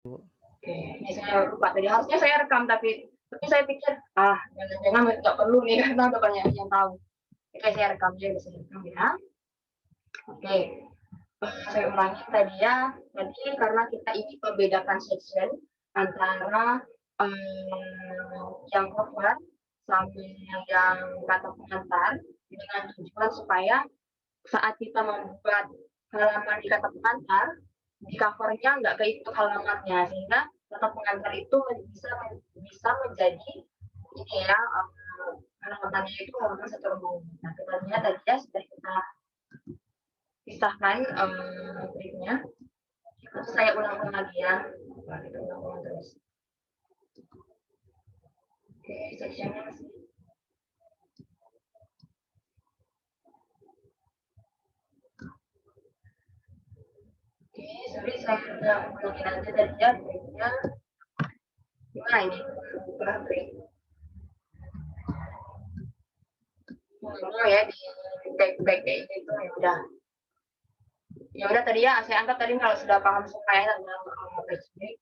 Oke, ini saya lupa tadi, harusnya saya rekam tapi saya pikir, jangan-jangan nggak perlu nih karena udah banyak yang tahu. Oke, saya rekam aja, bisa rekam ya. Oke, saya ulangi tadi ya. Tadi karena kita ingin membedakan section antara yang cover sama yang kata pengantar dengan tujuan supaya saat kita membuat halaman di kata pengantar, di covernya nggak keikut halamannya, sehingga kata pengantar itu bisa menjadi ini ya, halamannya itu halaman satu rumah. Nah, kita lihat tadi ya sudah kita pisahkan briefnya. Terus saya ulang-ulang lagi ya. Nah, kita ulang-ulang terus. Oke, sectionnya masih. Oke, sorry saya udah ulangin aja tadi ya briefnya. Gimana ini? Buka brief. Ya di back kayak gitu ya udah. Ya udah tadi ya saya anggap tadi kalau sudah paham semua ya tentang flashback.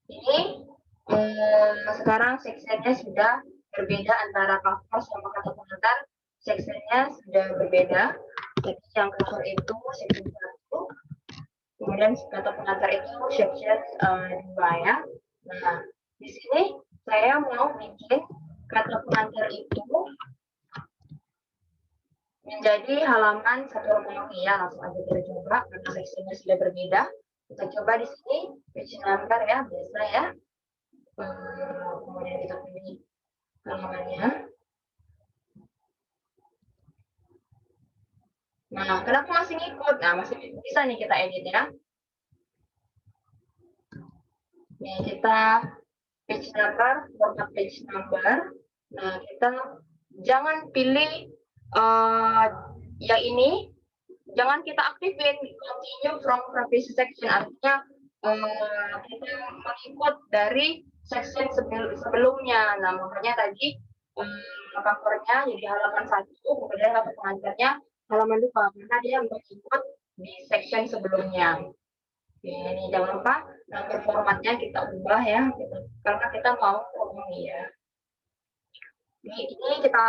Ini sekarang sectionnya sudah berbeda antara cover sama kata pengantar. Sectionnya sudah berbeda. Jadi yang cover itu section 1, kemudian kata pengantar itu section 2 ya. Nah, di sini saya mau bikin kata pengantar itu menjadi halaman satu Romawi ya. Langsung aja kita coba karena sectionnya sudah berbeda. Kita coba di sini page number ya, biasa ya. Kemudian kita pilih halamannya. Nah, kenapa masih ngikut? Nah, masih bisa nih kita edit ya. Nih, kita page number, format page number. Nah, kita jangan pilih yang ini, jangan kita aktifin continue from previous section, artinya kita mengikut dari section sebelumnya. Nah, makanya tadi covernya jadi halaman 1, kemudian kata pengantarnya halaman 2, karena dia mengikut di section sebelumnya. Oke, ini jangan lupa nomor formatnya kita ubah ya, gitu. Karena kita mau ngomong ya. Ini kita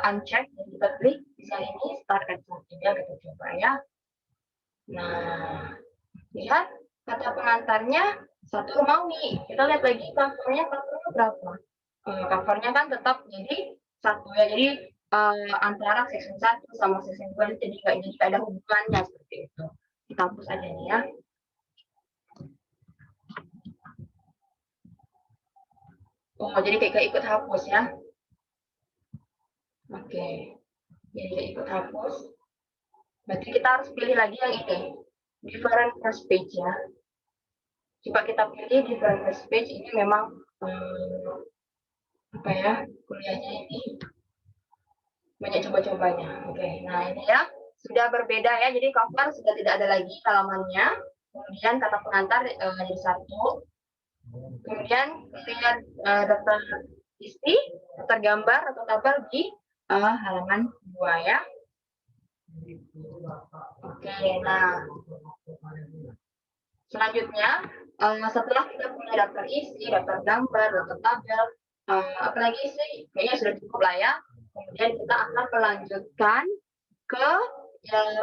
uncheck dan kita klik bisa ini start at ya, kita coba ya. Nah, lihat kata pengantarnya satu Romawi. Kita lihat lagi covernya berapa. Covernya kan tetap jadi satu ya, jadi antara section 1 sama section 2 jadi nggak ada hubungannya seperti itu. Kita hapus aja nih ya. Oh, jadi kayak ikut hapus ya. Oke, jadi kayak ikut hapus. Berarti kita harus pilih lagi yang ini, different first page ya. Coba kita pilih different first page, ini memang apa ya, kuliahnya ini banyak coba-cobanya. Oke, nah ini ya, sudah berbeda ya, jadi cover sudah tidak ada lagi halamannya. Kemudian kata pengantar jadi 1. Kemudian lihat daftar isi, daftar gambar atau tabel di halaman 2 ya. Oke, nah selanjutnya setelah kita punya daftar isi, daftar gambar, daftar tabel, apalagi sih kayaknya sudah cukup lah ya. Kemudian kita akan melanjutkan ke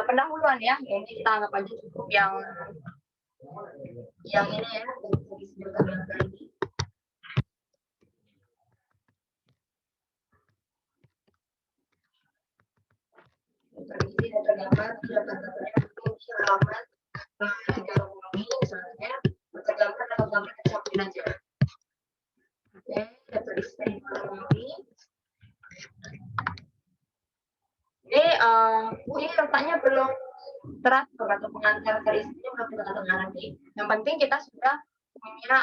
pendahuluan ya. Ini kita anggap aja cukup yang ini ya, yang disebutkan tadi. Berisi dan tergambar dapat tergambar halaman 3 Romawi misalnya, tergambar atau gambar kecapin aja. Oke, dapat isi dari Romawi. Ini ini letaknya belum teratur atau pengantar isinya belum kita tengah nanti. Yang penting kita sudah punya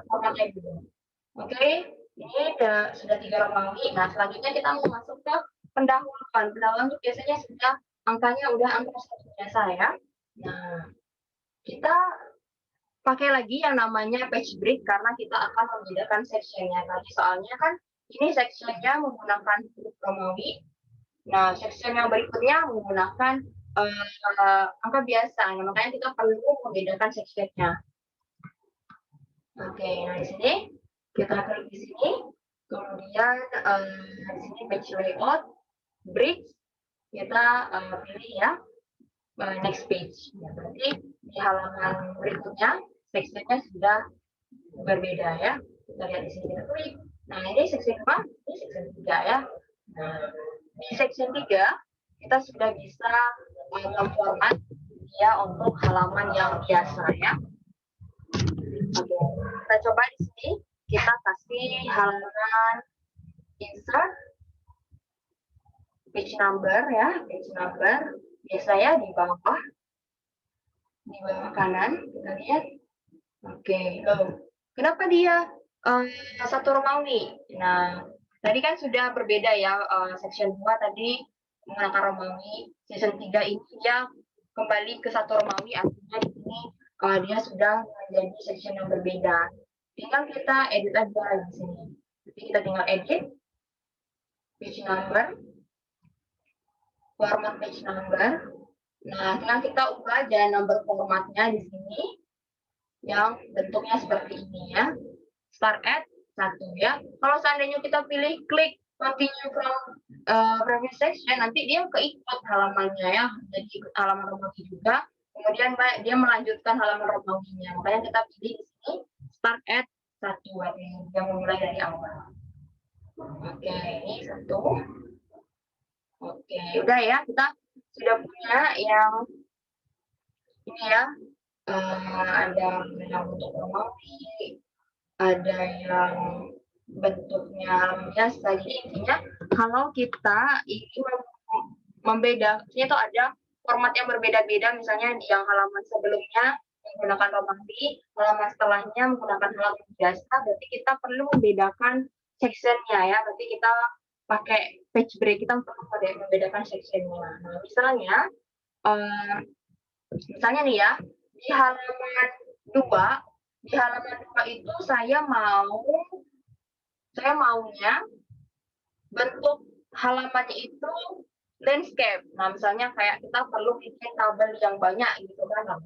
formatnya dulu. Oke, ini sudah 3 Romawi. Nah, selanjutnya kita mau masuk ke pendahuluan. Pendahuluan itu biasanya sudah angkanya udah angka 1 biasa ya. Nah, kita pakai lagi yang namanya page break karena kita akan membedakan sectionnya tadi. Soalnya kan ini sectionnya menggunakan huruf Romawi. Nah, section yang berikutnya menggunakan angka biasa. Nah, makanya kita perlu membedakan sectionnya. Oke, nah di sini kita klik di sini, kemudian di sini page layout, bridge, kita pilih ya next page. Ya, berarti di halaman berikutnya sectionnya sudah berbeda ya. Kita lihat di sini kita klik. Nah ini section apa? Ini section 3 ya. Nah, di section 3 kita sudah bisa memformat dia untuk halaman yang biasa ya. Oke, kita coba di sini kita kasih halaman insert page number ya, page number biasanya di bawah kanan kita lihat. Oke, kenapa dia satu Romawi? Nah, tadi kan sudah berbeda ya, section 2 tadi menggunakan Romawi, section 3 ini dia kembali ke satu Romawi, artinya di sini dia sudah menjadi section yang berbeda. Tinggal kita edit aja di sini. Jadi kita tinggal edit page number, format page number. Nah, tinggal kita ubah aja nomor formatnya di sini yang bentuknya seperti ini ya. Start at 1 ya. Kalau seandainya kita pilih klik continue from previous section, nanti dia keikut halamannya ya. Jadi ikut halaman Romawi juga. Kemudian dia melanjutkan halaman Romawinya. Makanya kita pilih di sini start at 1 yang memulai dari awal. Oke, ini 1. Oke, udah ya, kita sudah punya yang ini ya. Ada yang bentuk Romawi, ada yang bentuknya biasa. Jadi intinya kalau kita ingin membedakan, itu ada format yang berbeda-beda, misalnya di yang halaman sebelumnya menggunakan Romawi, halaman setelahnya menggunakan halaman biasa, berarti kita perlu membedakan sectionnya ya. Berarti kita pakai page break, kita perlu membedakan sectionnya. Nah, misalnya nih ya, di halaman 2, di halaman 2 itu saya maunya bentuk halamannya itu landscape. Nah, misalnya kayak kita perlu bikin tabel yang banyak gitu kan,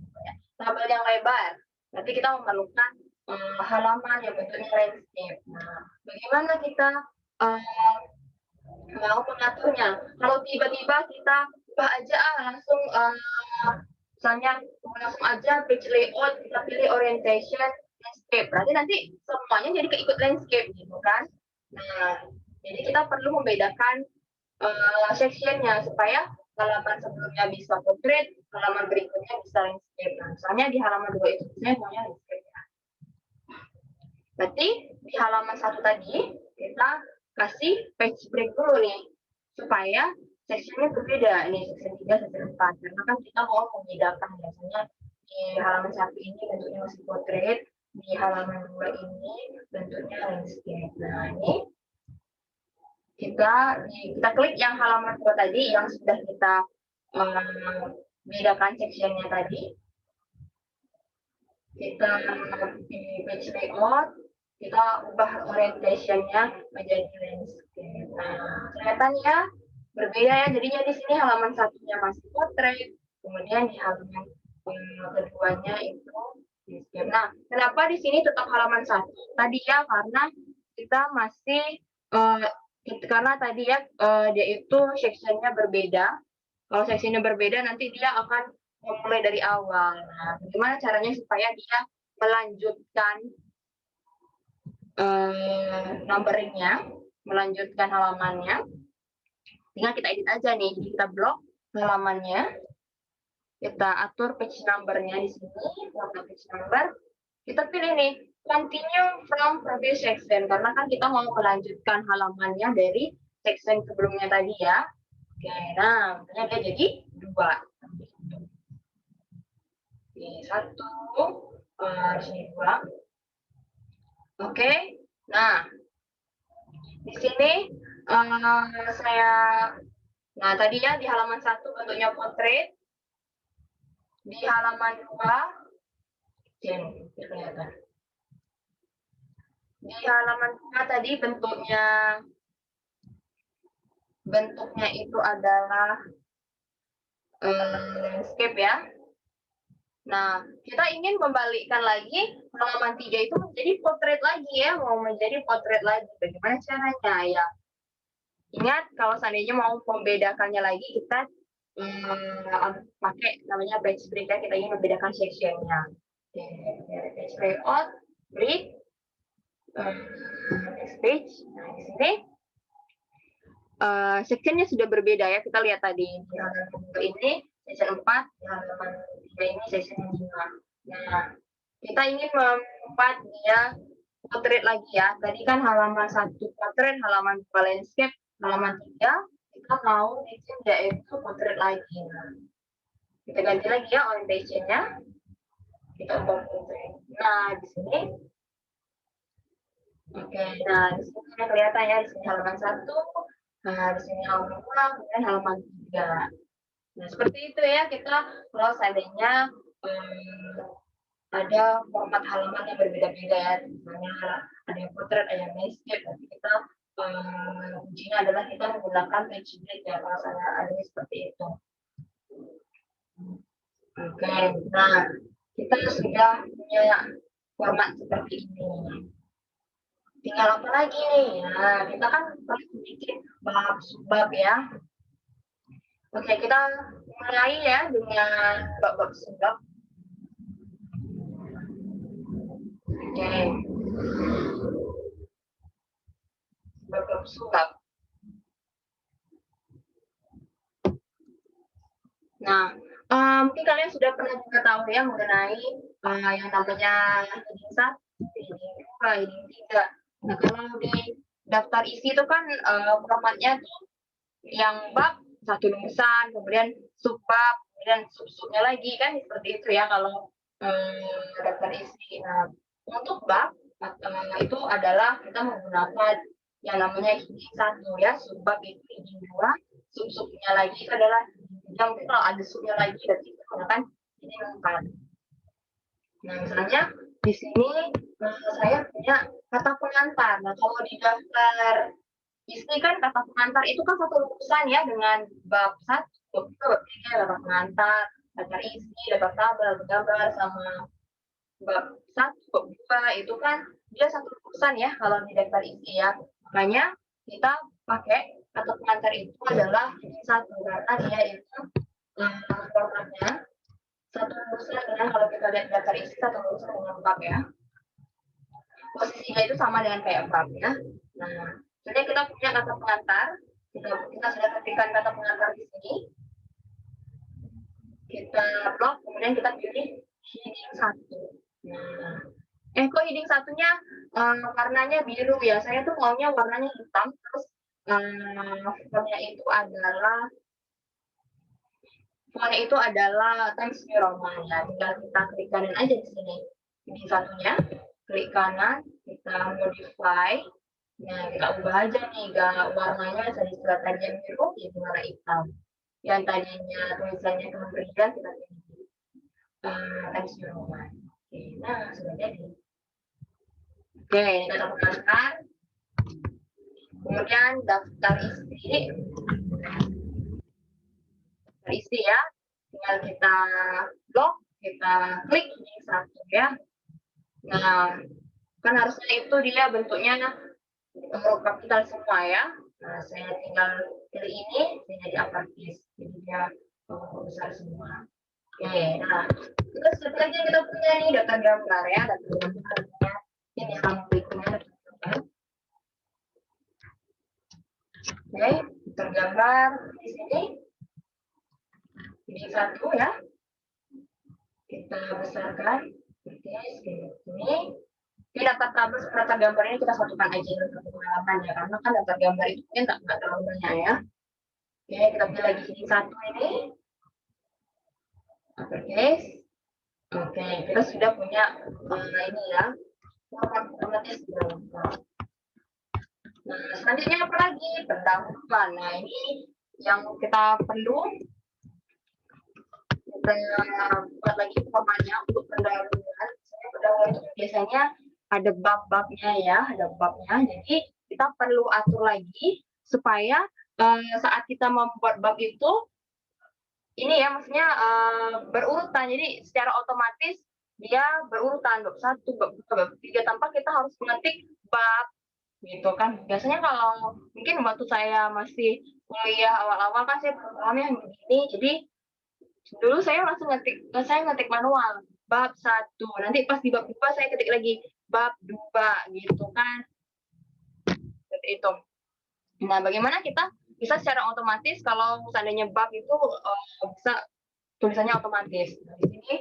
tabel yang lebar. Nanti kita memerlukan halaman yang bentuknya landscape. Nah, bagaimana kita mau mengaturnya? Kalau tiba-tiba kita ubah aja langsung misalnya langsung aja page layout, kita pilih orientation landscape, berarti nanti semuanya jadi keikut landscape gitu kan. Nah, jadi kita perlu membedakan sectionnya supaya halaman sebelumnya bisa portrait, halaman berikutnya bisa landscape. Nah, misalnya di halaman 2 itu sebenarnya semuanya landscape ya. Berarti di halaman 1 tadi kita kasih page break dulu nih supaya sectionnya berbeda. Ini section 3, section 4. Karena kan kita mau membedakan biasanya di halaman 1 ini bentuknya masih portrait, di halaman 2 ini bentuknya landscape. Nah, ini kita klik yang halaman 2 tadi yang sudah kita bedakan sectionnya tadi. Kita di page layout, kita ubah orientationnya menjadi landscape. Nah, kelihatan ya berbeda ya. Jadinya di sini halaman satunya masih portrait, kemudian di halaman keduanya itu landscape. Nah, kenapa di sini tetap halaman 1? Tadi ya karena kita masih karena tadi ya dia itu sectionnya berbeda. Kalau sectionnya berbeda nanti dia akan memulai dari awal. Nah, bagaimana caranya supaya dia melanjutkan numberingnya, melanjutkan halamannya? Tinggal kita edit aja nih. Jadi kita blok halamannya, kita atur page numbernya di sini, warna page number. Kita pilih nih continue from previous section karena kan kita mau melanjutkan halamannya dari section sebelumnya tadi ya. Oke, nah dia jadi 2. Oke, 1, di sini 2. Oke, nah di sini nah tadi ya di halaman 1 bentuknya portrait, di halaman 2 kelihatan. Di halaman 2 tadi bentuknya itu adalah landscape ya. Nah, kita ingin membalikkan lagi halaman 3 itu menjadi portrait lagi ya, mau menjadi portrait lagi. Bagaimana caranya ya? Ingat, kalau seandainya mau membedakannya lagi, kita pakai namanya page break ya, kita ingin membedakan sectionnya. Oke, page layout, break, next page. Nah, di sini sectionnya sudah berbeda ya, kita lihat tadi di halaman ini section 4, di halaman 3 ini section 5. Nah, kita ingin membuat dia portrait lagi ya. Tadi kan halaman 1 portrait, halaman 2 landscape, halaman 3 kita mau bikin dia itu portrait lagi. Nah, kita ganti lagi ya orientation-nya. Kita ubah portrait. Nah, di sini oke, nah di sini kelihatan ya, di sini halaman 1, nah di sini halaman 2, kemudian halaman 3. Nah, seperti itu ya, kita kalau seandainya ada format halaman yang berbeda-beda ya, misalnya ada yang portrait, ada yang landscape, nanti kita kuncinya adalah kita menggunakan page break ya, kalau saya ada seperti itu. Oke, nah kita sudah punya format seperti ini. Tinggal apa lagi nih? Nah, kita kan harus bikin bab-bab ya. Oke, kita mulai ya dengan bab-bab sebab. Oke. Bab-bab sebab. Nah, mungkin kalian sudah pernah juga tahu ya mengenai yang namanya heading 1, heading 2, heading 3. Nah, kalau di daftar isi itu kan formatnya tuh yang bab satu rumusan, kemudian subbab, kemudian sub-subnya lagi kan seperti itu ya kalau daftar isi. Nah, untuk bab itu adalah kita menggunakan yang namanya heading 1 ya, subbab itu heading 2, sub-subnya lagi itu adalah yang kalau ada subnya lagi berarti kita menggunakan heading 4. Nah, misalnya di sini saya punya kata pengantar. Nah, kalau di daftar isi kan kata pengantar itu kan satu rumusan ya dengan bab 1, bab 2, bab 3, kata pengantar, daftar isi, daftar tabel, gambar sama bab 1, bab 2 itu kan dia satu rumusan ya kalau di daftar isi ya. Makanya kita pakai kata pengantar itu adalah satu karena dia itu formatnya satu rumusan dengan kalau kita lihat daftar isi satu rumusan dengan bab ya. Posisinya itu sama dengan kayak bab ya. Nah, jadi kita punya kata pengantar, kita sudah ketikkan kata pengantar di sini. Kita blok, kemudian kita pilih heading 1. Nah, kok heading 1-nya warnanya biru ya? Saya tuh maunya warnanya hitam, terus fontnya itu adalah Times New Roman ya. Tinggal kita klik kanan aja di sini. Heading 1-nya, klik kanan, kita modify. Nah, kita ubah aja nih, warnanya tadi surat tadi yang biru, jadi warna hitam. Yang tadinya tulisannya kementerian, kita pilih Times New Roman. Oke, nah sudah jadi. Oke, ini kita pengantar. Kemudian daftar isi ya. Tinggal kita blok, kita klik ini 1 ya. Nah, kan harusnya itu dia bentuknya huruf kapital semua ya. Nah, saya tinggal pilih ini, saya jadi uppercase. Jadi dia besar semua. Oke, nah terus satu lagi yang kita punya nih daftar gambar ya, daftar gambarnya ini yang berikutnya. Oke, daftar gambar di sini ini 1 ya. Kita besarkan seperti ini. Di daftar tabel daftar gambar ini kita satukan aja dengan satu halaman ya, karena kan daftar gambar itu mungkin nggak terlalu banyak ya. Oke, kita pilih lagi sini 1 ini. Uppercase. Oke, kita sudah punya ini ya. Formatnya sudah lengkap. Nah, selanjutnya apa lagi? Pendahuluan. Nah, ini yang kita perlu. Kita buat lagi formatnya untuk pendahuluan. Pendahuluan itu biasanya ada bab-babnya ya, ada babnya. Jadi kita perlu atur lagi supaya saat kita membuat bab itu ini ya, maksudnya berurutan. Jadi secara otomatis dia berurutan bab 1, bab 2, bab 3 tanpa kita harus mengetik bab gitu kan. Biasanya kalau mungkin waktu saya masih kuliah awal-awal kan saya programnya begini, jadi dulu saya langsung ngetik manual bab 1. Nanti pas di bab 2 saya ketik lagi bab 2 gitu kan. Seperti itu. Nah, bagaimana kita bisa secara otomatis kalau seandainya bab itu bisa tulisannya otomatis. Nah, di sini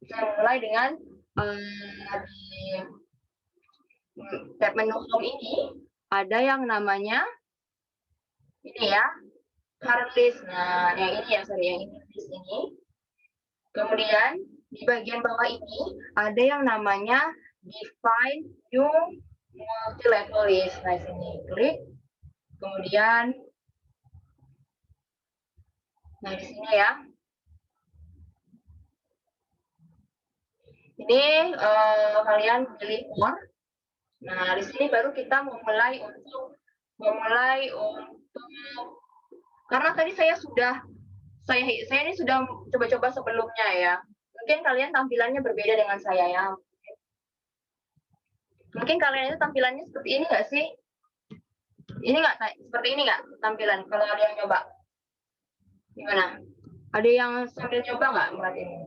saya mulai dengan di tab menu home ini ada yang namanya ini ya, hard list. Nah, yang ini ya, sorry, yang ini list ini. Kemudian di bagian bawah ini ada yang namanya define new multi-level list. Nah, sini klik. Kemudian, nah di sini ya. Ini kalian pilih more. Nah, di sini baru kita memulai untuk karena tadi saya ini sudah coba-coba sebelumnya ya. Mungkin kalian tampilannya berbeda dengan saya ya. Mungkin kalian itu tampilannya seperti ini nggak sih? Ini nggak seperti ini nggak tampilan? Kalau ada yang coba, gimana? Ada yang sambil coba nggak buat ini?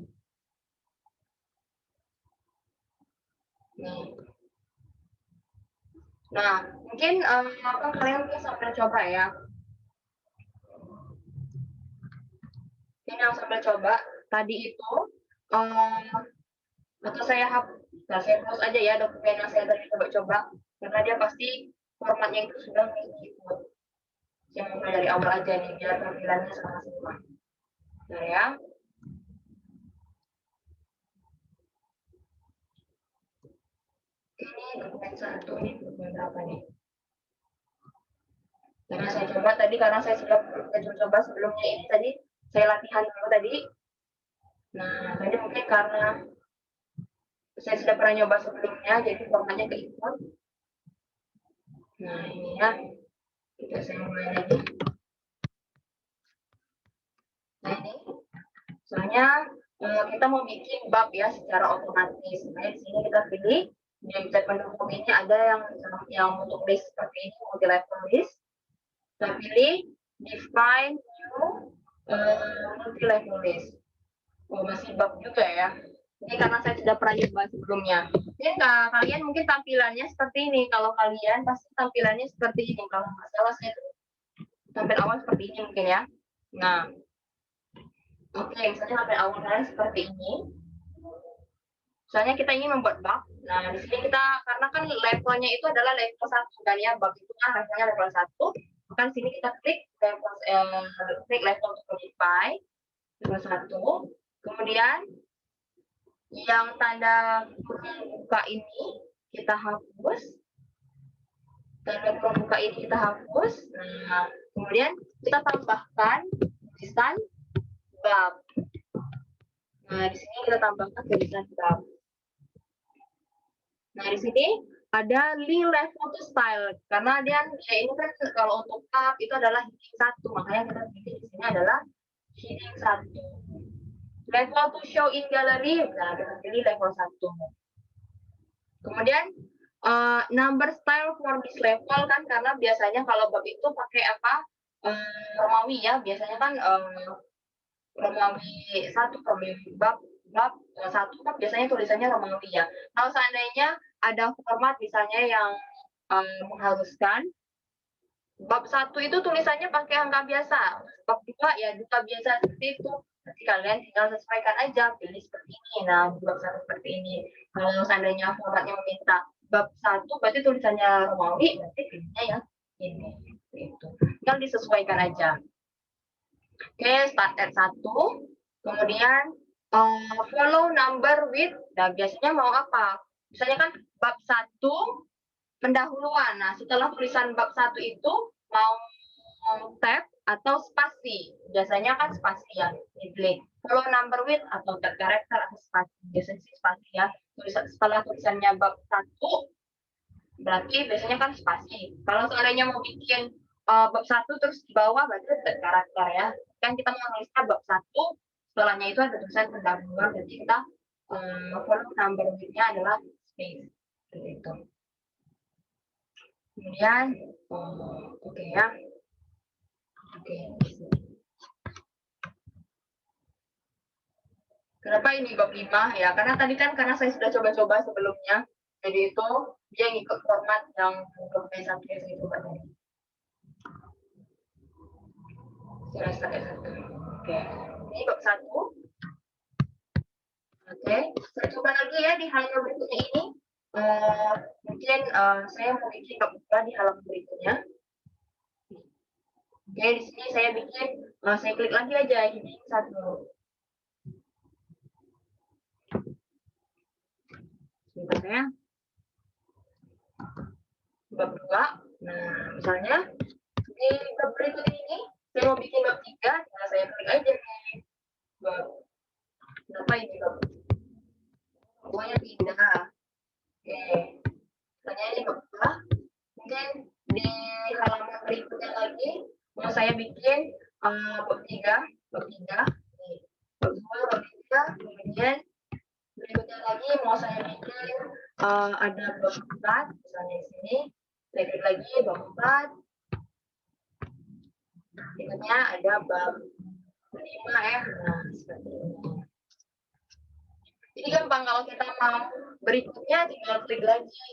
Nih. Nah, mungkin kalian mungkin sambil coba ya. Ini yang sambil coba. Tadi itu atau saya hapus, nah saya hapus aja ya dokumen yang saya tadi coba-coba, karena dia pasti formatnya itu sudah mengikut. Saya mulai dari awal aja nih biar tampilannya sama semua. Nah ya. Ini dokumen 1, ini dokumen berapa nih? Karena saya coba tadi, karena saya sudah coba sebelumnya ini tadi, saya latihan dulu tadi. Nah, tadi mungkin karena saya sudah pernah nyoba sebelumnya, jadi formatnya keikut. Nah, ini ya. Kita saya mulai lagi. Nah, ini. Soalnya kita mau bikin bab ya secara otomatis. Nah, di sini kita pilih di tab pendukung ini ada yang untuk list seperti ini, multi level list. Kita pilih define new multi level list. Oh, masih bab juga ya. Ini karena saya sudah pernah coba sebelumnya. Ini kalian mungkin tampilannya seperti ini. Kalau kalian pasti tampilannya seperti ini. Kalau nggak salah saya tampil awal seperti ini mungkin ya. Nah, oke, misalnya tampil awal kalian seperti ini. Misalnya kita ingin membuat bab. Nah, di sini kita karena kan levelnya itu adalah level 1 kan ya, bab itu kan levelnya level 1. Maka di sini kita klik level to modify level 1. Kemudian yang tanda buka ini kita hapus. Tanda buka ini kita hapus. Nah, kemudian kita tambahkan tulisan bab. Nah, di sini kita tambahkan tulisan bab. Nah, di sini ada link level to style karena dia ini kan kalau untuk bab itu adalah heading 1, makanya kita pilih di sini adalah heading 1. Level to show in gallery, nah kita pilih level 1. Kemudian number style for this level kan karena biasanya kalau bab itu pakai apa? Romawi ya, biasanya kan Romawi 1, Romawi bab 1 kan biasanya tulisannya Romawi ya. Kalau seandainya ada format misalnya yang mengharuskan bab 1 itu tulisannya pakai angka biasa, bab 2 ya angka biasa seperti itu. Nanti kalian tinggal sesuaikan aja, pilih seperti ini. Nah, bab 1 seperti ini. Kalau seandainya formatnya meminta bab 1 berarti tulisannya Romawi, berarti pilihnya yang ini. Itu. Tinggal disesuaikan aja. Oke, start at 1. Kemudian follow number with. Nah, biasanya mau apa? Misalnya kan bab 1 pendahuluan. Nah, setelah tulisan bab 1 itu mau tab atau spasi. Biasanya kan spasi ya, diklik. Follow number with atau tab karakter atau spasi. Biasanya sih spasi ya. Setelah tulisannya bab 1 berarti biasanya kan spasi. Kalau seandainya mau bikin bab 1 terus di bawah berarti tab karakter ya. kan kita mau nulisnya bab 1, setelahnya itu ada tulisan pendahuluan, jadi kita column number nya adalah space, gitu. Kemudian, oke ya. Oke. Kenapa ini bab 5 ya? Karena tadi kan karena saya sudah coba-coba sebelumnya, jadi itu dia ngikut format yang S1 saya coba tadi. Semester S1. Oke. Ini bab 1. Oke, saya coba lagi ya di halaman berikutnya ini. Mungkin saya mau bikin bab 2 di halaman berikutnya. Oke, di sini saya bikin, saya klik lagi aja ini 1. Sebentar ya. Bab 2. Nah, misalnya di bab berikut ini saya mau bikin bab 3, nah saya klik aja nih. Bab. Kenapa ini bab? Pokoknya pindah. Oke. Misalnya ini bab 2. Mungkin di halaman berikutnya lagi mau saya bikin bab 3, bab 2, bab 3, kemudian berikutnya lagi mau saya bikin ada bab 4, misalnya di sini, saya klik lagi bab 4, berikutnya ada bab 5 ya, nah seperti ini. Jadi gampang kalau kita mau berikutnya tinggal klik lagi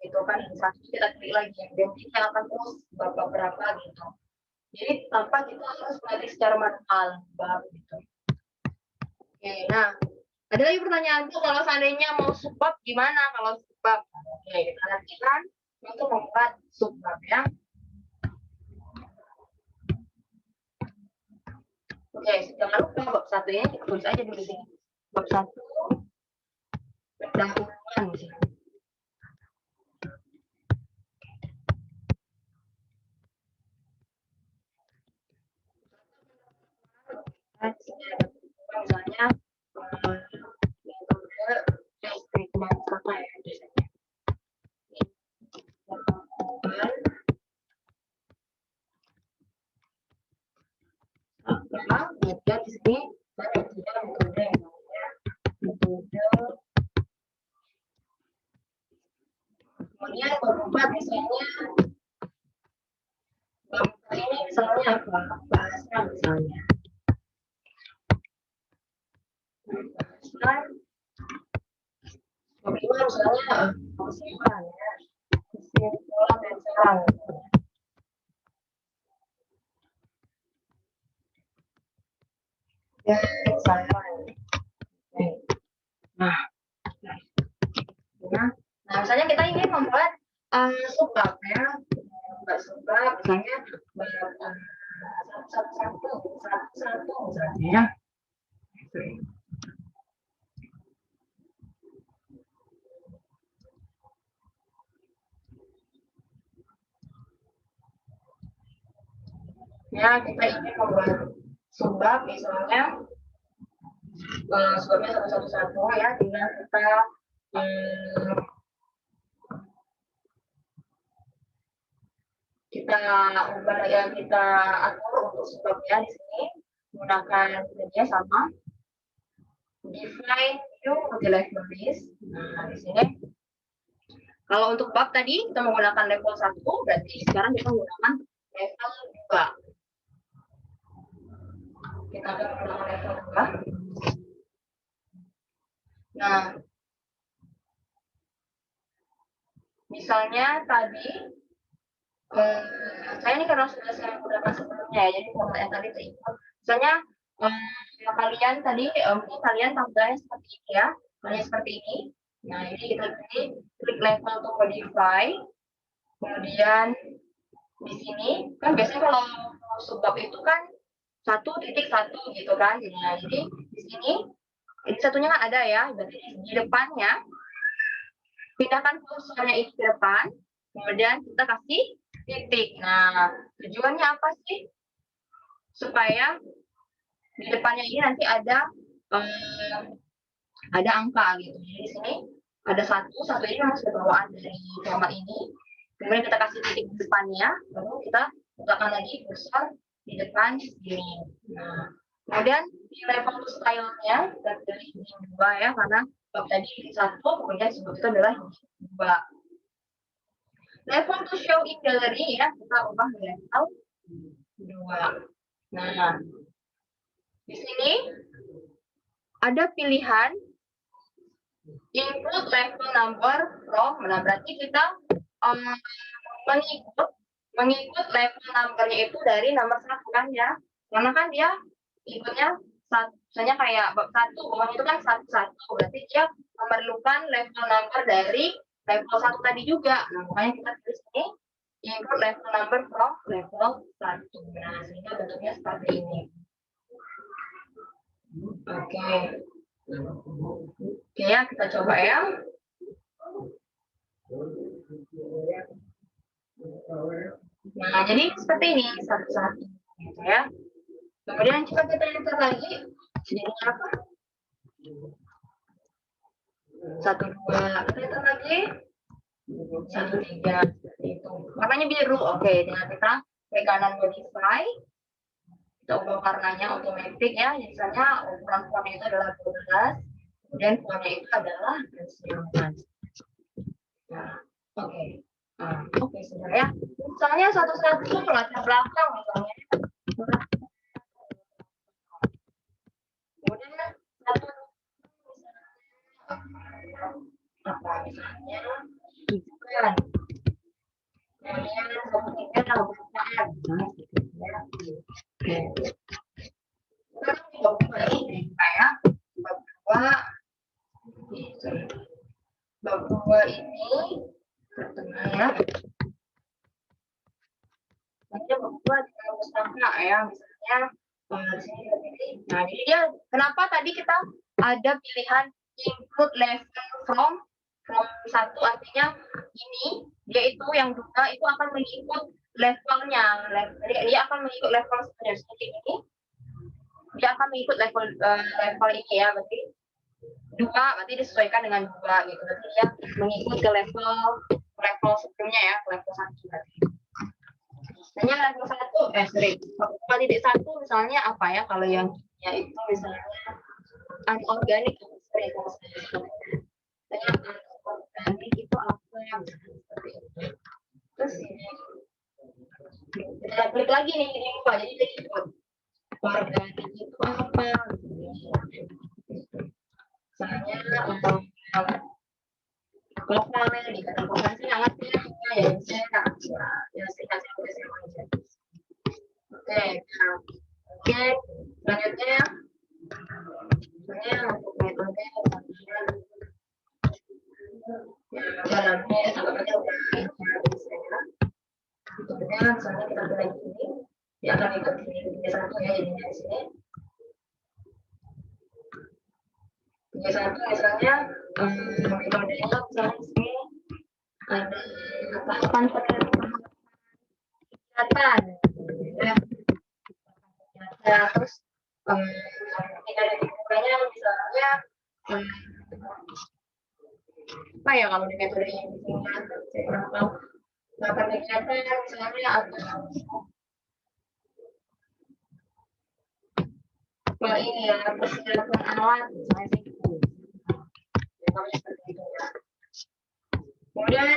gitu kan, satu kita klik lagi dan kita akan terus bab berapa gitu. Jadi tanpa kita harus melatih secara manual bab gitu. Oke, nah ada lagi pertanyaan tuh kalau seandainya mau subbab gimana kalau subbab? Oke, kita latihan untuk membuat subbab ya. Oke, jangan lupa bab 1 ya, kita tulis aja dulu di sini. Bab 1 pendahuluan sih. Misalnya kemudian di sini saya tidak metode yang namanya metode. Kemudian berubah misalnya ini misalnya apa? Bahasa misalnya. Bahasa misalnya kesimpulan ya. Kesimpulan dan serang. Ya, serang. Nah, misalnya kita ingin membuat subbab ya, membuat subbab misalnya satu misalnya ya. Ya, kita ingin membuat subbab misalnya subbabnya satu ya, tinggal kita ubah ya, kita atur untuk subbabnya di sini menggunakan metodenya sama define new multi-level list. Nah, di sini kalau untuk bab tadi kita menggunakan level 1, berarti sekarang kita menggunakan level 2. Kita akan menggunakan level 2. Nah, misalnya tadi saya ini karena sudah saya gunakan sebelumnya ya, jadi format yang tadi terikut. Misalnya kalian tadi mungkin kalian tambahnya seperti ini ya, kalian seperti ini. Nah, ini kita klik level untuk modify. Kemudian di sini kan biasanya kalau subbab itu kan 1.1 gitu kan. Nah, jadi di sini ini satunya kan ada ya, berarti di depannya pindahkan kursornya itu ke depan, kemudian kita kasih titik. Nah, tujuannya apa sih? Supaya di depannya ini nanti ada angka gitu. Jadi di sini ada satu ini masih bawaan dari gambar ini. Kemudian kita kasih titik di depannya, lalu kita letakkan lagi kursor di depan sini. Nah, kemudian di level to style-nya kita pilih heading 2 ya, karena bab tadi heading 1, kemudian disebut itu adalah heading 2. Level to show in gallery ya, kita ubah di level 2. Nah, di sini ada pilihan include level number from. Nah, berarti kita mengikut level numbernya itu dari nomor 1 kan ya, karena kan dia ikutnya satu, misalnya kayak bab 1 bawahnya itu kan 1 berarti dia memerlukan level number dari level 1 tadi juga. Nah, makanya kita tulis ini include level number from level 1. Nah, sehingga bentuknya seperti ini. Oke. Oke ya, kita coba ya. Nah, jadi seperti ini satu-satu gitu ya. Kemudian coba kita enter lagi. Jadinya apa? 1, 2. Kita enter lagi. 1, 3. Seperti itu. Warnanya biru. Oke, dengan kita klik kanan modify. Kita ubah warnanya otomatis ya. Misalnya ukuran fontnya itu adalah 12. Kemudian fontnya itu adalah 19. Nah, oke. Oke, sudah ya. Misalnya satu-satu latar belakang misalnya. Kemudian satu apa misalnya hijauan. Kemudian kemudian pembukaan. Sekarang coba ini kayak bab 2 ini pertengah ya. Nanti bab 2 di pustaka ya, misalnya di sini. Nah, jadi dia kenapa tadi kita ada pilihan include level from 1, artinya ini dia itu yang 2 itu akan mengikut levelnya. Dia akan mengikut level seperti ini. Dia akan mengikut level ini ya, berarti 2 berarti disesuaikan dengan 2 gitu. Berarti dia mengikut ke level sebelumnya ya, level 1 berarti. Misalnya level 1 misalnya apa ya, kalau yang itu misalnya anorganik anorganik itu apa yang seperti itu. Terus ini kita klik lagi nih ini apa, jadi dia ikut organik itu apa misalnya lokalnya di kata lokal sih sangat ya saya ya saya aja. Oke, selanjutnya untuk metode dalamnya sahabatnya udah bentuknya misalnya kita pilih ini dia akan ikut ini 1 ya, jadinya di sini 1 misalnya metodenya misalnya di sini ada tahapan penelitian ya, terus tidak ada dibukanya misalnya apa ya kalau di metode yang di sini saya kurang tahu. Melakukan kegiatan misalnya atau ini ya persiapan alat misalnya gitu. Seperti itu ya. Kemudian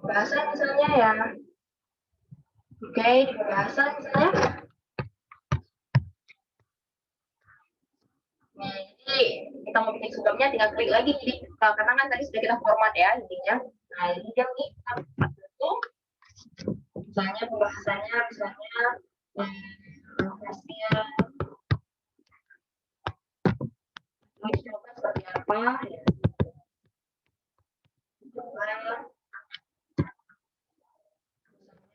pembahasan misalnya ya. Oke, di pembahasan misalnya. Nah, jadi kita mau bikin sebelumnya tinggal klik lagi jadi karena kan tadi sudah kita format ya intinya. Nah, jadi dia itu misalnya pembahasannya misalnya hasil ini coba seperti apa ya.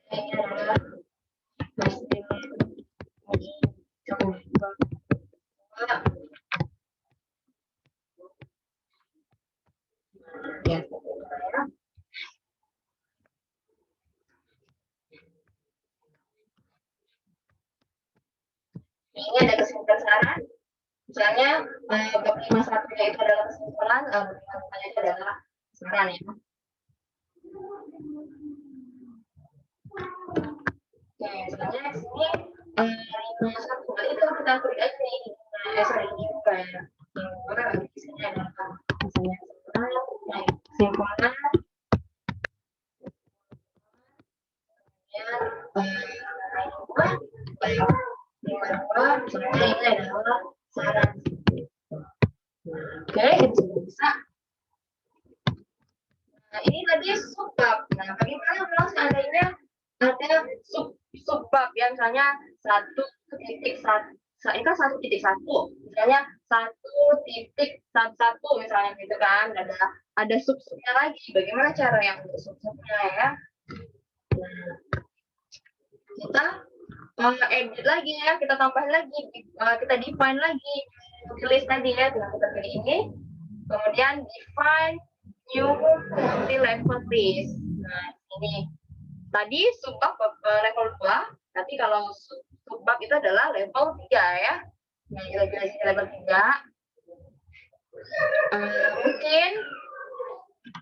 Ini adalah hasil coba ya. Ini ada kesimpulan saran. Misalnya bab 51-nya itu adalah kesimpulan, bab 52-nya itu adalah saran ya. Oke, selanjutnya di sini 51 itu kita klik aja nih. Sorry, ini juga ya. Di sini ada misalnya kesimpulan, misalnya ini adalah saran. Oke, itu bisa. Nah, ini tadi subbab. Nah, bagaimana kalau seandainya ada subbab ya, misalnya 1.1, ini kan 1.1, misalnya 1.11 misalnya gitu kan, ada sub-subnya lagi. Bagaimana cara yang untuk sub-subnya ya? Nah, kita edit lagi ya, kita tambahin lagi, kita define lagi list tadi ya, dengan kita pilih ini, kemudian define new multi-level list. Nah, ini tadi subbab level 2, nanti kalau subbab itu adalah level 3 ya. Nah, kita pilih level 3. Mungkin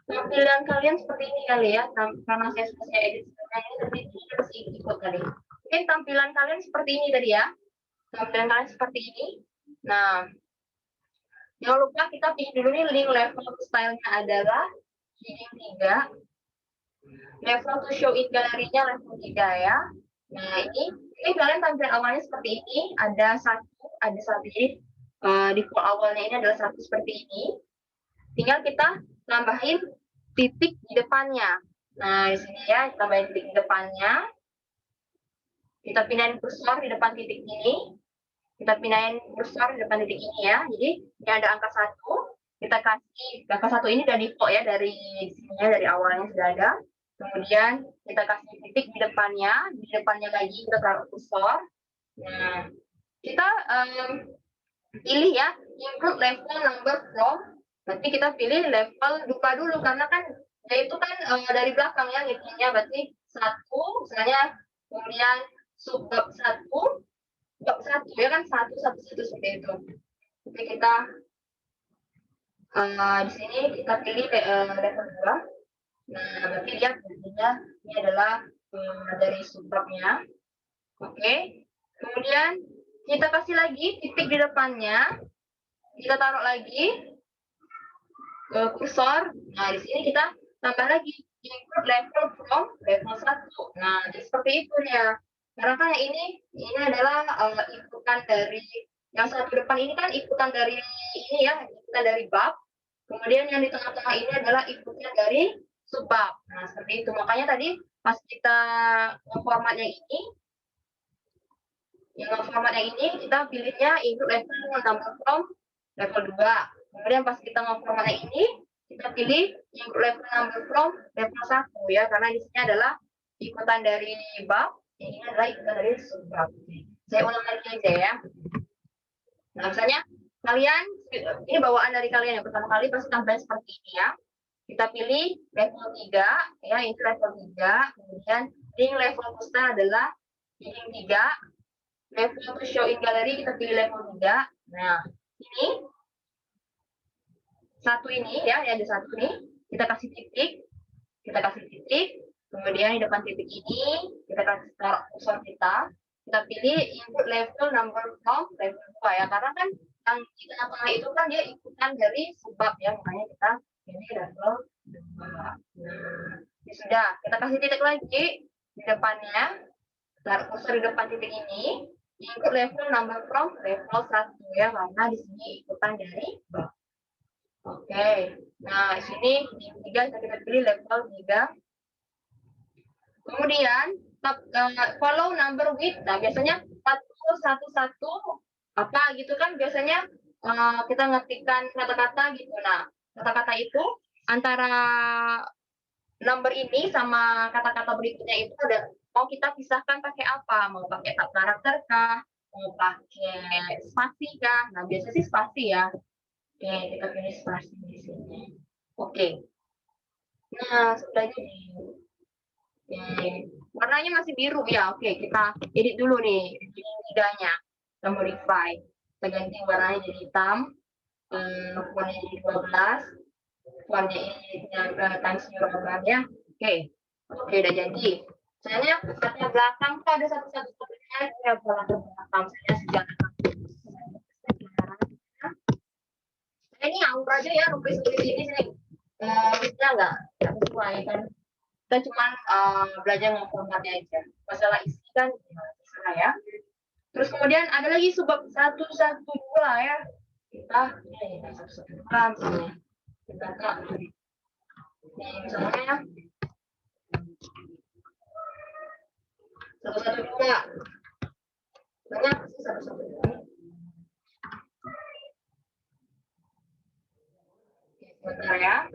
tampilan kalian seperti ini kali ya, karena saya edit seperti ini, tapi ini ikut kali. Mungkin tampilan kalian seperti ini tadi ya. Tampilan kalian seperti ini. Nah, jangan lupa kita pilih dulu nih link level style-nya adalah heading 3. Level to show in gallery-nya level 3 ya. Nah, ini kalian tampilan awalnya seperti ini, ada satu jadi default awalnya ini adalah satu seperti ini. Tinggal kita tambahin titik di depannya. Nah, di sini ya, tambahin titik di depannya. Kita pindahin kursor di depan titik ini. Kita pindahin kursor di depan titik ini ya. Jadi, ini ada angka 1. Kita kasih angka 1 ini dari default ya, dari sini ya, dari awalnya sudah ada. Kemudian kita kasih titik di depannya lagi kita taruh kursor. Nah, kita pilih ya, include level number from. Berarti kita pilih level 2 dulu, karena kan ya itu kan dari belakang ya ngitungnya, berarti 1 misalnya, kemudian subbab 1, bab 1 ya kan, 1 seperti itu. Jadi kita di sini kita pilih level 2. Nah, berarti dia ini adalah dari subbabnya. Oke. Kemudian kita kasih lagi titik di depannya. Kita taruh lagi kursor. Nah, di sini kita tambah lagi include level from level 1. Nah, seperti itu ya. Karena kan ini adalah ikutan dari yang satu depan ini kan ikutan dari ini ya, ikutan dari bab. Kemudian yang di tengah-tengah ini adalah ikutan dari subbab. Nah, seperti itu. Makanya tadi pas kita formatnya ini, kita pilihnya include level number from level 2. Kemudian pas kita formatnya ini, kita pilih include level number from level 1 ya, karena di sini adalah ikutan dari bab, ini adalah ikutan dari subbab. Saya ulang lagi aja ya. Nah, misalnya kalian, ini bawaan dari kalian yang pertama kali pasti tampilnya seperti ini ya. Kita pilih level 3 ya, ini level 3. Kemudian link level poster adalah link 3. Level to show in gallery kita pilih level 3. Nah, ini satu ini ya, ada satu nih. Kita kasih titik. Kemudian di depan titik ini kita kasih taruh kursor kita. Kita pilih input level number from level 2 ya, karena kan yang di tengah-tengah itu kan dia ikutan dari subbab ya, makanya kita pilih level 2. Nah, ini sudah. Kita kasih titik lagi di depannya. Taruh kursor di depan titik ini. Input level number from level 1 ya, karena di sini ikutan dari bab. Oke. Nah, di sini di 3 kita pilih level 3. Kemudian follow number with. Nah, biasanya 111 apa gitu kan, biasanya kita ngetikkan kata-kata gitu. Nah, kata-kata itu antara number ini sama kata-kata berikutnya itu ada, mau kita pisahkan pakai apa? Mau pakai tab karakter kah? Mau pakai spasi kah? Nah, biasanya sih spasi ya. Oke, kita pilih spasi di sini. Oke. Nah, sudah jadi. Oke. Warnanya masih biru ya. Oke, kita edit dulu nih liganya. Kita modify. kita ganti warnanya jadi hitam, font-nya jadi 12, font-nya ini Times New Roman-nya. Oke, udah jadi. Misalnya katanya belakang tuh ada satu-satunya ya belakang, misalnya sejarah. Ini ngawur aja ya, nulis di sini sih. Bisa nggak sesuai kan? Kita cuma belajar ngeformatnya aja. Masalah isi kan terserah ya. Terus kemudian ada lagi sebab 112 ya. Kita ini 112 misalnya. Kita kak. Ini misalnya 112. Banyak sih 112. Bentar ya.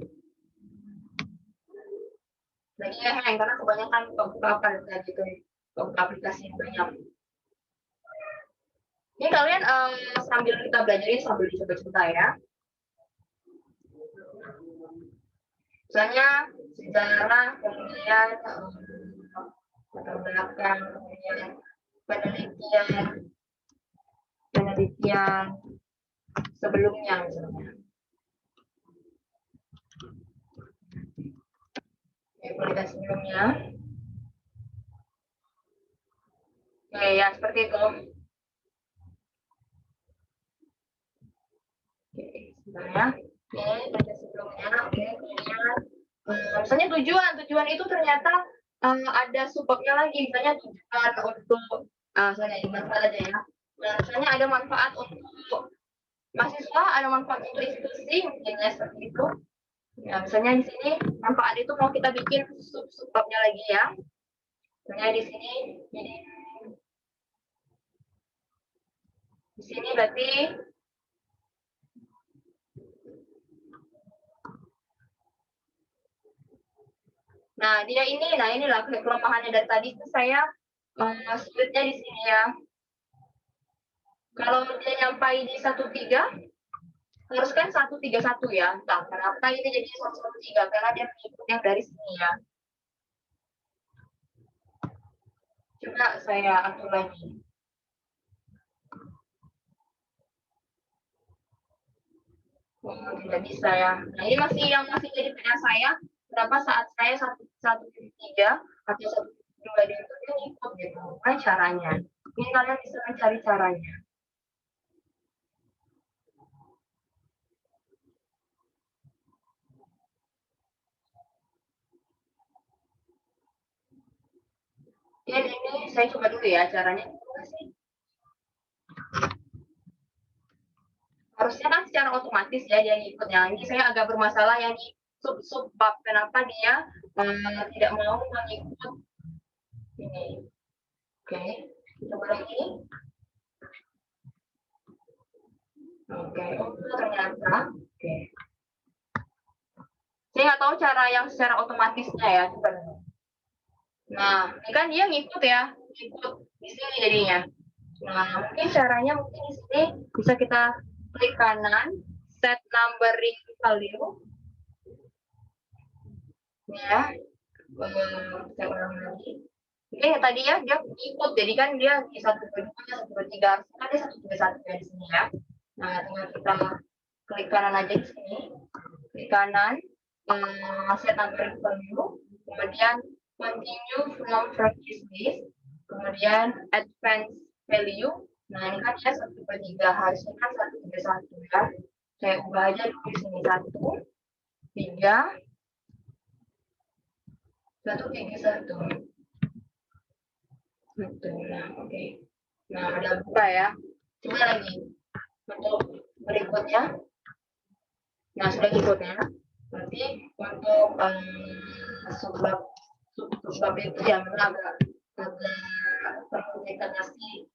Lagi ya, karena kebanyakan buka aplikasi banyak. Ini kalian sambil kita belajarin sambil dicoba-coba ya. Misalnya sejarah, kemudian latar belakang, kemudian penelitian sebelumnya misalnya. Penelitian sebelumnya. Oke, ya seperti itu. Oke, sebenarnya. Oke, penelitian sebelumnya. Oke, kemudian misalnya tujuan itu ternyata ada subbabnya lagi, misalnya tujuan untuk misalnya manfaat aja ya. Nah, misalnya ada manfaat untuk mahasiswa, ada manfaat untuk institusi, mungkinnya seperti itu. Nah, misalnya di sini manfaat itu mau kita bikin subbabnya lagi ya. Misalnya di sini jadi di sini berarti nah dia ini, nah inilah kelemahannya dari tadi itu saya sulitnya di sini ya. Kalau dia nyampai di 13 harus kan 131 ya. Nah, kenapa ini jadi 113? Karena dia yang dari sini ya. Coba saya atur lagi. Tidak bisa ya. Nah, ini masih jadi PR saya. Kenapa saat saya 1.3 atau 1.2 dia itu ikut gitu. Kan caranya. Ini kalian bisa mencari caranya. Oke, ini saya coba dulu ya caranya. Harusnya kan secara otomatis ya dia ngikutnya. Ini saya agak bermasalah yang di subbab. Kenapa dia tidak mau mengikut ini. Oke, coba lagi. Oke, oh ternyata. Oke. Saya nggak tahu cara yang secara otomatisnya ya. Coba. Nah, ini kan dia ngikut ya, ngikut di sini jadinya. Nah, mungkin caranya mungkin di sini bisa kita klik kanan, set numbering value. Ya, saya ulang lagi. Oke, tadi ya dia ikut, jadi kan dia di 1.2, 1.3, harusnya dia 1.1 ya di sini ya. Nah, tinggal kita klik kanan aja di sini, klik kanan, set numbering value, kemudian continue from practice list, kemudian advanced value. Nah, ini kan dia 1.3, harusnya kan 1.1 ya. Saya ubah aja di sini 1.3. 1.1. Betul. Nah, oke. Nah, ada buka ya. Coba lagi untuk berikutnya. Nah, sudah ikutnya. Nanti untuk subbab itu ya memang agak perlu kita kasih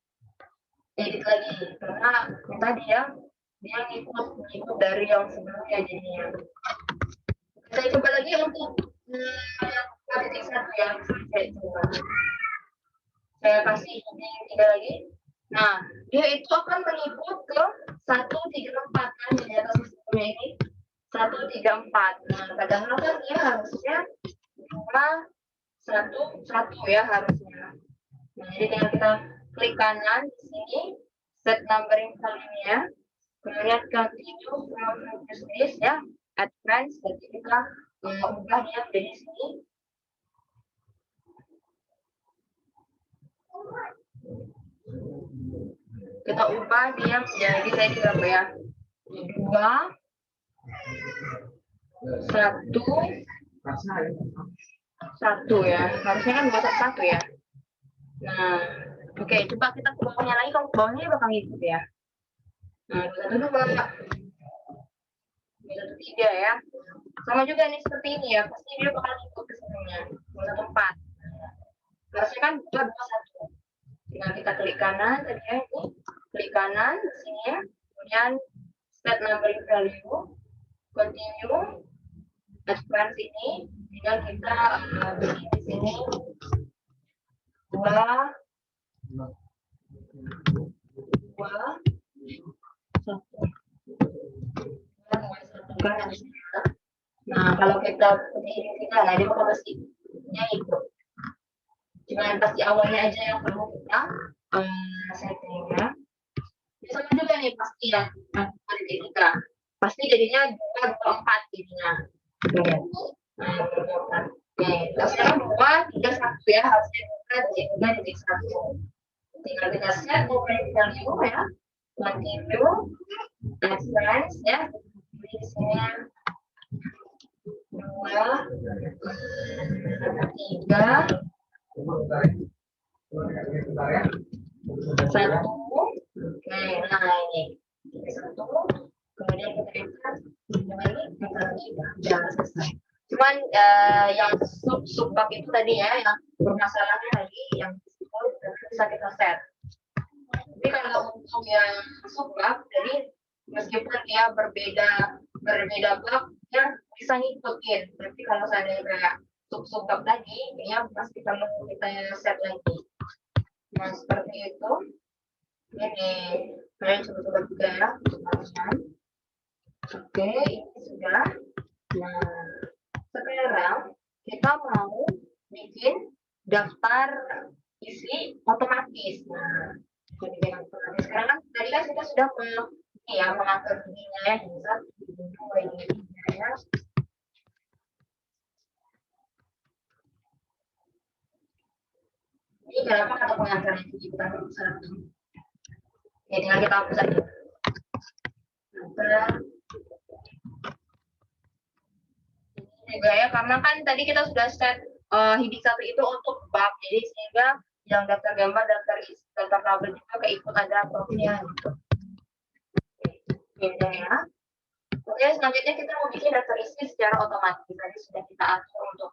edit lagi karena tadi ya dia ngikut dari yang sebelumnya jadinya. Saya coba lagi untuk yang titik 1 ya. Saya coba. Saya kasih ini 3 lagi. Nah, dia itu akan mengikut ke 134 kan di atas sistemnya ini 134. Nah, padahal kan dia harusnya cuma 1 ya harusnya. Nah, jadi tinggal kita klik kanan di sini set numbering value-nya, kemudian continue from previous list ya, add friends, jadi kita ubah dia dari sini. Kita ubah dia menjadi tadi berapa ya? 2, 1 ya. Harusnya kan 2 1 ya. Nah, oke, coba kita ke bawahnya lagi. Kalau ke bawahnya bakal ngikut ya. Nah, 1 2, 1 3 ya. Sama juga nih seperti ini ya. Pasti dia bakal ngikut ke sininya. 1 4. Harusnya kan 2 2 1. Tinggal kita klik kanan tadi ya, ini klik kanan di sini ya, kemudian set numbering value, continue, advance ini, tinggal kita bikin di sini 2 1. Nah, kalau kita ini kita, nah dia bakal pastinya itu. Cuma pas di awalnya aja yang perlu kita setting ya. Sama juga nih pasti ya, tiga. Pasti jadinya 2 2 4 jadinya. Oke, sekarang 2 3 1 ya, harusnya 2 3 1. Tinggal kita set numbering value ya, continue, advance ya, di sini 2 3 1. Oke, nah ini 1. Kemudian kita lihat jangan selesai. Cuman yang subbab itu tadi ya, yang permasalahannya tadi yang bisa kita set. Tapi kalau untuk yang subbab, jadi meskipun dia berbeda bab, dia bisa ngikutin. Tapi kalau saya kayak subbab tadi, dia pasti perlu kita set lagi. Nah seperti itu. Ini kalian coba-coba juga ya. Oke, ini sudah. Nah, sekarang kita mau bikin daftar isi otomatis. Nah, jadi otomatis. Sekarang kan tadi kan kita sudah mengatur ininya ya, bisa ya. Ini kenapa kata pengantar itu kita satu. Ya, tinggal kita hapus aja. Juga ya, karena kan tadi kita sudah set hidik 1 itu untuk bab, jadi sehingga yang daftar gambar, daftar tabel juga keikut ada profilnya gitu. Oke ya. Oke, selanjutnya kita mau bikin daftar isi secara otomatis. Tadi sudah kita atur untuk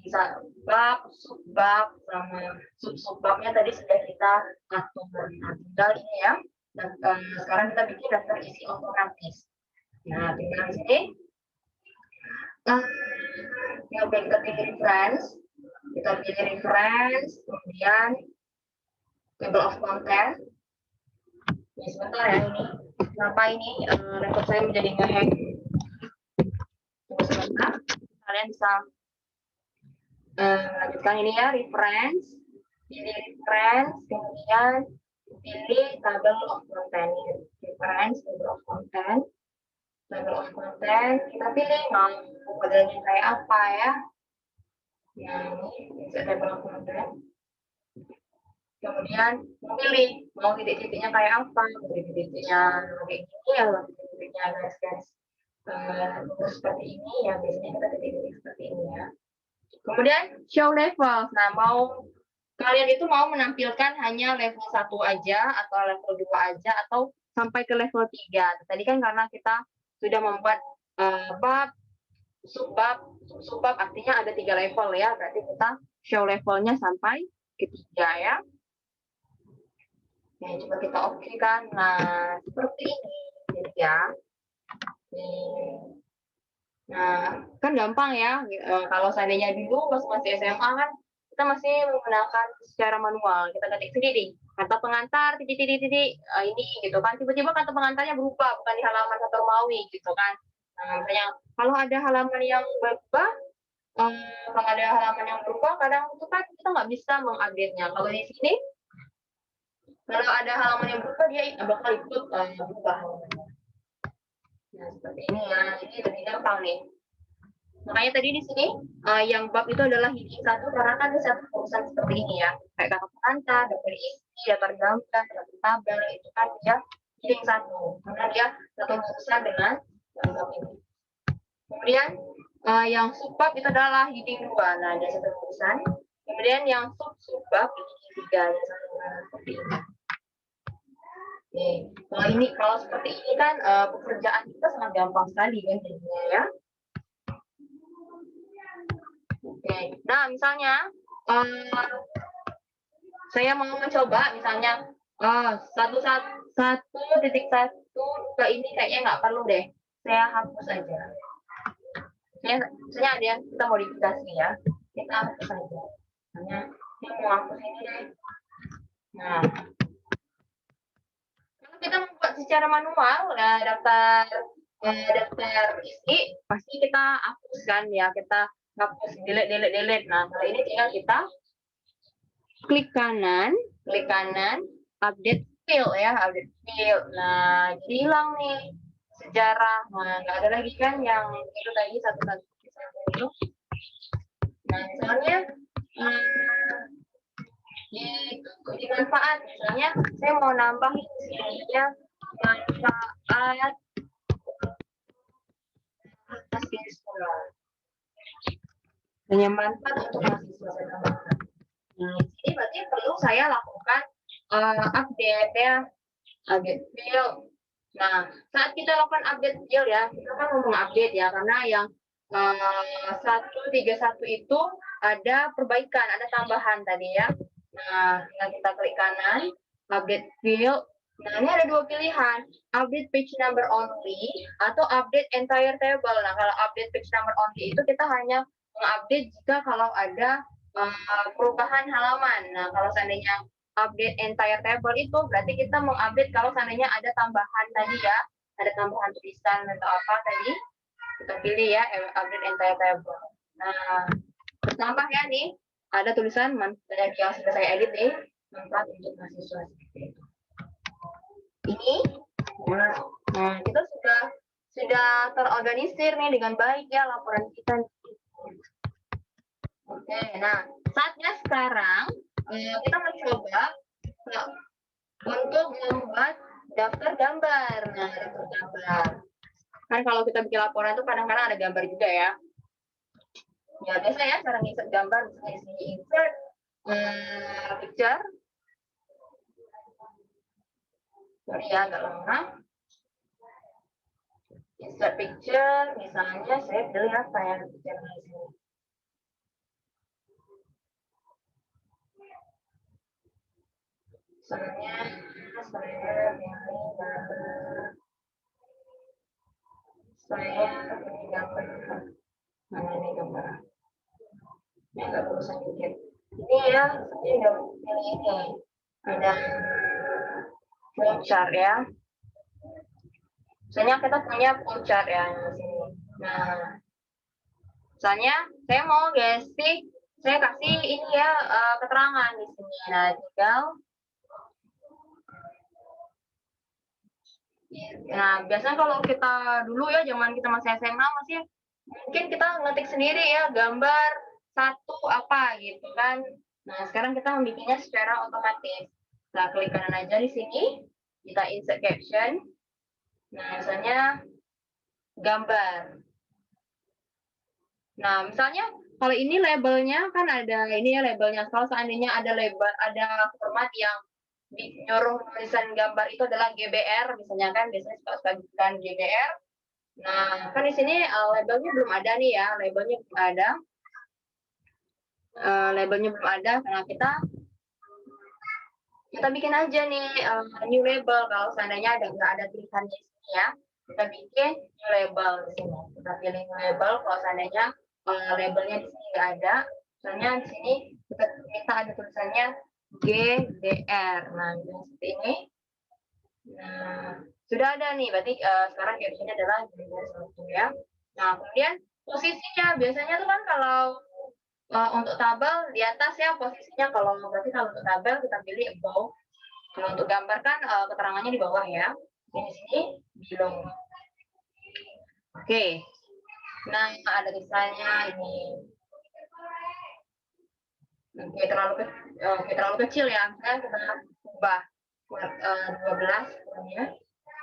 bisa bab, subbab, sama subbabnya tadi sudah kita atur. Nah, tinggal ini ya. Dan sekarang kita bikin daftar isi otomatis. Nah, tinggal di sini. Yang kita pilih reference, kemudian table of content. Ini sebentar ya, ini kenapa ini laptop saya menjadi nge-hang. Tunggu sebentar, kalian bisa lanjutkan ini ya, reference, pilih reference, kemudian pilih table of content. Reference, table of content. Table of content, kita pilih mau modelnya kayak apa ya. Nah, ini table of content. Kemudian memilih mau titik-titiknya kayak apa, titik-titiknya kayak gini ya, titik-titiknya garis-garis seperti ini ya, biasanya kita titik-titik seperti ini ya. Kemudian show level. Nah, kalian itu mau menampilkan hanya level 1 aja atau level 2 aja atau sampai ke level 3. Tadi kan karena kita sudah membuat bab, subbab artinya ada 3 level ya, berarti kita show levelnya sampai ke 3 ya. Nah, coba kita oke kan. Nah, seperti ini jadi ya. Nah, kan gampang ya. Kalau seandainya dulu masih SMA kan kita masih menggunakan secara manual. Kita ketik sendiri kata pengantar titik-titik ini gitu kan. Tiba-tiba kata pengantarnya berubah, bukan di halaman satu Romawi gitu kan. Nah, misalnya kalau ada halaman yang berubah, kadang itu kan kita nggak bisa mengupdate-nya. Kalau di sini Kalau ada halaman yang berubah, dia bakal ikut berubah. Nah, seperti ini ya. Jadi lebih gampang nih. Makanya tadi di sini yang bab itu adalah heading satu karena kan ada satu urusan seperti ini ya. Kayak kata pengantar, daftar isi, daftar gambar, daftar tabel itu kan dia heading satu karena dia satu urusan dengan bab ini. Kemudian yang subbab itu adalah heading 2. Nah, dia satu urusan. Kemudian yang subbab itu 3, ada satu urusan seperti ini. Oke, kalau seperti ini kan pekerjaan kita sangat gampang sekali kan jadinya ya. Oke, nah misalnya saya mau mencoba misalnya 1.1.1 ke ini kayaknya nggak perlu deh, saya hapus aja. Misalnya ada yang kita modifikasi ya, kita hapus aja. Misalnya saya mau hapus ini deh. Nah, kalau kita membuat secara manual daftar isi pasti kita hapuskan ya, kita hapus delete. Nah, kalau ini tinggal kita klik kanan, update field ya, update field. Nah, jadi hilang nih sejarah. Nah, nggak ada lagi kan yang itu tadi satu itu. Nah, misalnya di manfaat, misalnya saya mau nambahin isinya manfaat mahasiswa. Hanya manfaat untuk mahasiswa. Nah, ini berarti perlu saya lakukan update ya, update field. Nah, saat kita lakukan update field ya, kita kan ngomong update ya, karena yang 131 itu ada perbaikan, ada tambahan tadi ya. Nah, kita klik kanan, update field. Nah, ini ada dua pilihan, update page number only atau update entire table. Nah, kalau update page number only itu kita hanya mengupdate jika kalau ada perubahan halaman. Nah, kalau seandainya update entire table itu berarti kita mengupdate kalau seandainya ada tambahan tadi ya, ada tambahan tulisan atau apa tadi, kita pilih ya update entire table. Nah, bertambah ya nih, ada tulisan manfaat yang sudah saya edit nih, manfaat untuk mahasiswa. Ini, nah kita sudah terorganisir nih dengan baik ya laporan kita. Oke, nah saatnya sekarang kita mencoba untuk membuat daftar gambar. Nah, daftar gambar. Kan kalau kita bikin laporan tuh kadang-kadang ada gambar juga ya. Ya biasa ya cara insert gambar, misalnya di sini insert picture. Sorry ya agak lama. Insert picture, misalnya saya pilih apa ya picture di sini. Misalnya saya pilih gambar. Mana ini gambar? Ini agak berusaha dikit. Ini ya, saya udah pilih ini. Ada flowchart ya. Misalnya kita punya flowchart ya di sini. Nah, misalnya saya mau saya kasih ini ya keterangan di sini. Nah, tinggal. Nah, biasanya kalau kita dulu ya, zaman kita masih SMA masih mungkin kita ngetik sendiri ya gambar satu apa gitu kan. Nah, sekarang kita membikinnya secara otomatis. Nah, klik kanan aja di sini, kita insert caption. Nah, misalnya gambar. Nah, misalnya kalau ini labelnya kan ada ini ya labelnya. Kalau seandainya ada label, ada format yang nyuruh tulisan gambar itu adalah GBR, misalnya kan biasanya suka gunakan GBR. Nah, kan di sini labelnya belum ada nih ya, labelnya belum ada. Labelnya belum ada karena kita bikin aja nih new label. Kalau seandainya nggak ada tulisannya di sini ya, kita bikin new label di sini. Kita pilih new label. Kalau seandainya labelnya di sini nggak ada, misalnya di sini kita minta ada tulisannya GDR. Nah, seperti ini. Nah, sudah ada nih, berarti sekarang captionnya adalah GDR 1 ya. Nah, kemudian posisinya biasanya tuh kan kalau untuk tabel di atas ya posisinya, kalau berarti kalau untuk tabel kita pilih above. Kalau untuk gambar kan keterangannya di bawah ya. Di sini belum. Oke. Nah, ada tulisannya ini. Oke, terlalu kecil ya. Misalnya kita ubah 12 ya.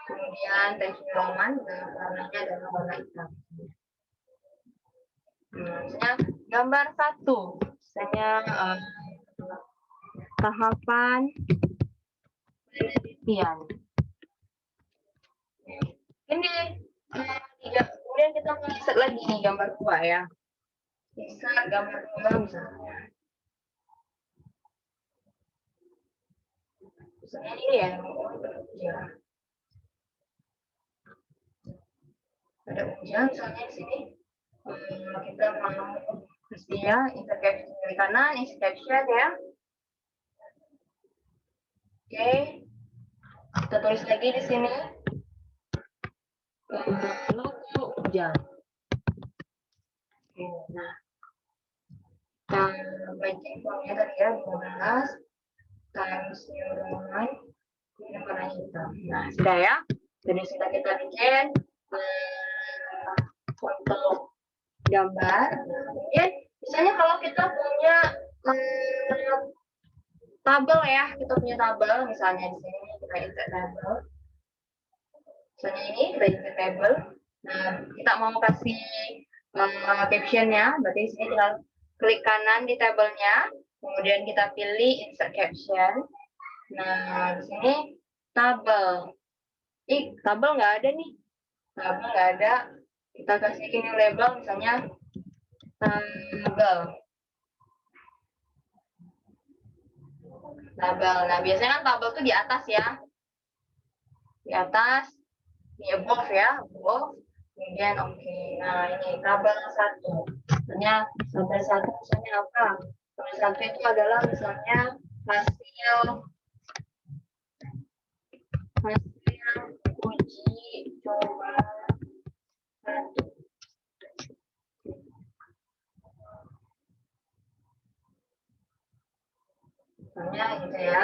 Kemudian Times New Roman, warnanya adalah warna hitam. Misalnya gambar 1, misalnya tahapan penelitian. Ini kemudian kita insert lagi nih gambar 2 ya. Insert gambar 2 misalnya. Misalnya ini ya. Ada ujian misalnya di sini. Kita mau ya, insert caption dari kanan, insert caption ya. Oke, kita tulis lagi di sini logo ujian. Oke, nah, bagian formnya tadi ya 12 Times New Roman ini warna hitam. Nah, sudah ya. Jadi sudah kita bikin untuk gambar. Kemudian misalnya kalau kita punya tabel ya, kita punya tabel misalnya di sini kita insert tabel. Misalnya ini kita insert tabel. Nah, kita mau kasih captionnya, berarti di sini tinggal klik kanan di tabelnya, kemudian kita pilih insert caption. Nah, di sini tabel. Tabel nggak ada nih. Tabel nggak ada. Kita kasih ini label misalnya tabel. Tabel. Nah, biasanya kan tabel tuh di atas ya. Di atas, di above ya, above. Kemudian oke. Nah, ini tabel 1. Misalnya tabel 1 misalnya apa? Tabel 1 itu adalah misalnya hasil uji coba 1. Misalnya gitu ya.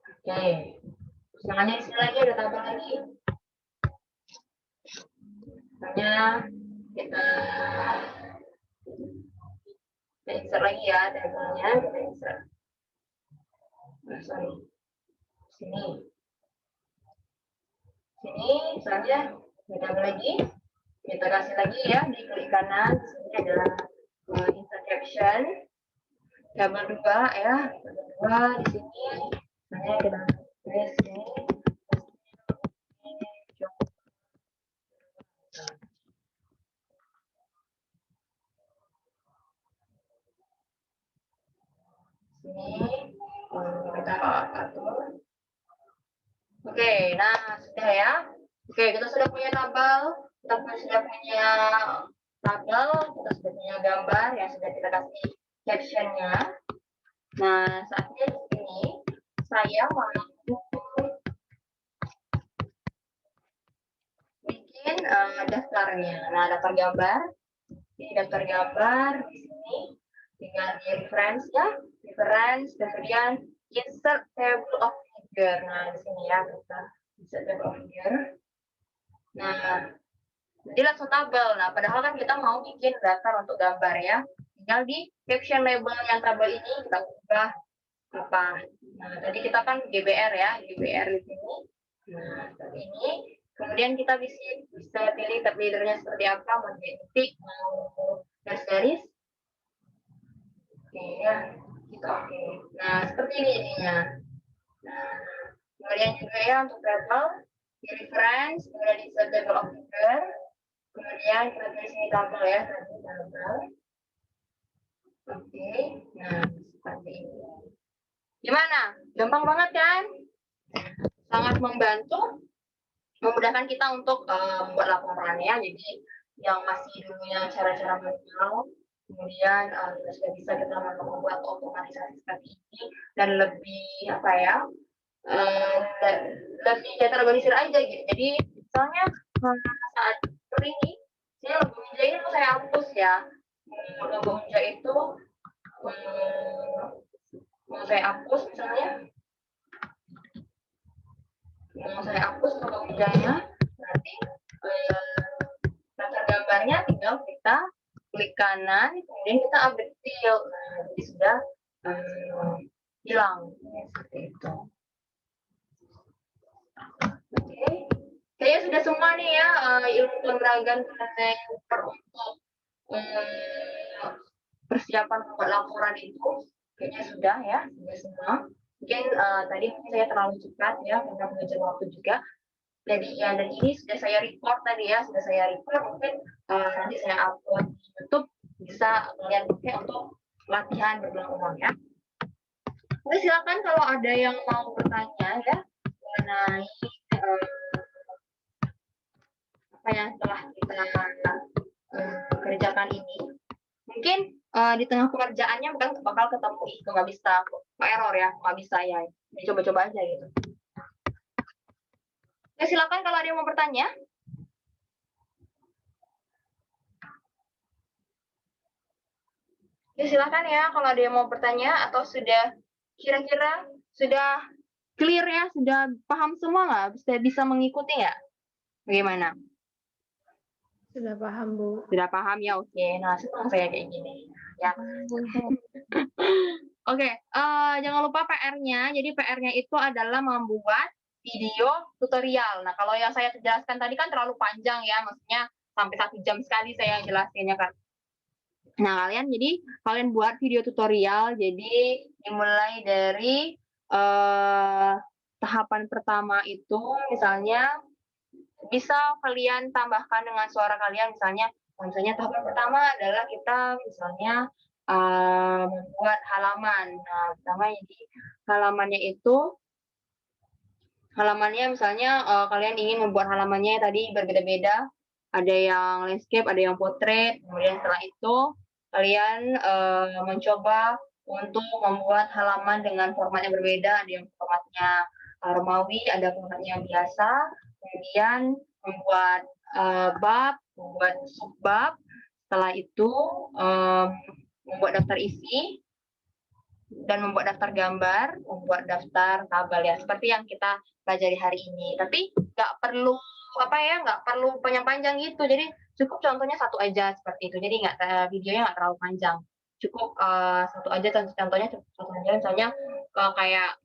Oke. Misalnya di sini lagi ada tabel lagi. Misalnya kita insert lagi ya tabelnya, kita insert. Sorry. Sini misalnya kita lagi, kita kasih lagi ya di klik kanan. Di sini adalah insert caption tabel 2 ya, tabel 2 di sini misalnya kita tulis sini kita atur. Oke, nah sudah ya. Oke, kita sudah punya tabel, kita sudah punya tabel, kita sudah punya gambar yang sudah kita kasih captionnya. Nah, saatnya di sini saya mau bikin daftarnya. Nah, daftar gambar. Ini daftar gambar di sini. Tinggal di reference ya, reference, kemudian insert table of figure. Nah, di sini ya kita insert table of figure. Nah, jadi langsung tabel. Nah, padahal kan kita mau bikin daftar untuk gambar ya. Tinggal di caption label yang tabel ini kita ubah apa. Nah, tadi kita kan GBR ya, GBR di sini. Nah, seperti ini. Kemudian kita bisa pilih tab leadernya seperti apa, mau titik, mau garis-garis. Oke ya, gitu oke. Nah, seperti ini jadinya. Nah, kemudian juga ya untuk tabel, di reference, kemudian di table of figure, kemudian kita tulis ini tabel ya, tabel. Oke, nah seperti ini. Gimana? Gampang banget kan? Sangat membantu, memudahkan kita untuk membuat laporan ya. Jadi yang masih dulunya cara-cara manual, kemudian sudah bisa kita membuat otomatisasi seperti ini dan lebih apa ya, lebih terorganisir aja gitu. Jadi misalnya saat seperti ini, saya logo meja ini mau saya hapus ya. Logo meja itu mau saya hapus misalnya, untuk kerjanya, nanti daftar gambarnya tinggal kita klik kanan, kemudian kita update detail. Nah, jadi sudah hilang seperti itu. Oke, kayaknya sudah semua nih ya ilmu kelembagaan untuk persiapan membuat laporan itu kayaknya sudah ya, sudah semua. Mungkin tadi saya terlalu cepat ya karena mengejar waktu juga. Jadi ya, dan ini sudah saya record tadi ya, sudah saya record, mungkin nanti saya upload di YouTube, bisa kalian pakai untuk latihan berulang-ulang ya. Oke, silakan kalau ada yang mau bertanya ya mengenai apa yang telah kita kerjakan ini. Mungkin di tengah pekerjaannya bakal ketemu itu nggak bisa error ya, nggak bisa ya. Coba-coba aja gitu. Oke, silakan kalau ada yang mau bertanya. Ya, silakan ya kalau ada yang mau bertanya atau sudah kira-kira sudah clear ya, sudah paham semua nggak? Bisa mengikuti ya? Bagaimana? Sudah paham, Bu. Sudah paham ya, oke. Nah, senang saya kayak gini. Ya. Oke, jangan lupa PR-nya. Jadi PR-nya itu adalah membuat video tutorial. Nah, kalau yang saya jelaskan tadi kan terlalu panjang ya, maksudnya sampai 1 jam sekali saya jelasinnya kan. Nah, kalian buat video tutorial. Jadi dimulai dari tahapan pertama itu, misalnya bisa kalian tambahkan dengan suara kalian, misalnya tahapan pertama adalah kita misalnya membuat halaman. Nah, pertama jadi halamannya misalnya kalian ingin membuat halamannya tadi berbeda-beda, ada yang landscape, ada yang portrait. Kemudian setelah itu kalian mencoba untuk membuat halaman dengan format yang berbeda, ada yang formatnya Romawi, ada formatnya biasa. Kemudian membuat bab, membuat subbab. Setelah itu membuat daftar isi dan membuat daftar gambar, membuat daftar tabel ya, seperti yang kita pelajari hari ini. Tapi nggak perlu panjang-panjang gitu. Jadi cukup contohnya satu aja seperti itu. Jadi videonya nggak terlalu panjang. Cukup satu aja contohnya misalnya kayak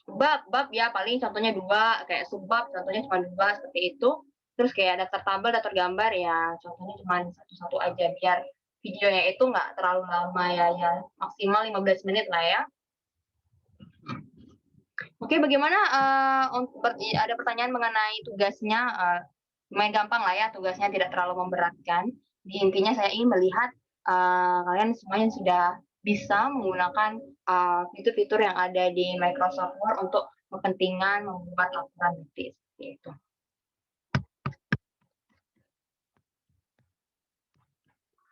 bab ya paling contohnya 2, kayak subbab contohnya cuma 2 seperti itu. Terus kayak daftar tabel, daftar gambar ya contohnya cuma satu-satu aja biar videonya itu nggak terlalu lama ya, maksimal 15 menit lah ya. Oke, bagaimana ada pertanyaan mengenai tugasnya? Lumayan gampang lah ya, tugasnya tidak terlalu memberatkan. Intinya saya ingin melihat kalian semuanya sudah bisa menggunakan fitur-fitur yang ada di Microsoft Word untuk kepentingan membuat laporan nanti seperti itu.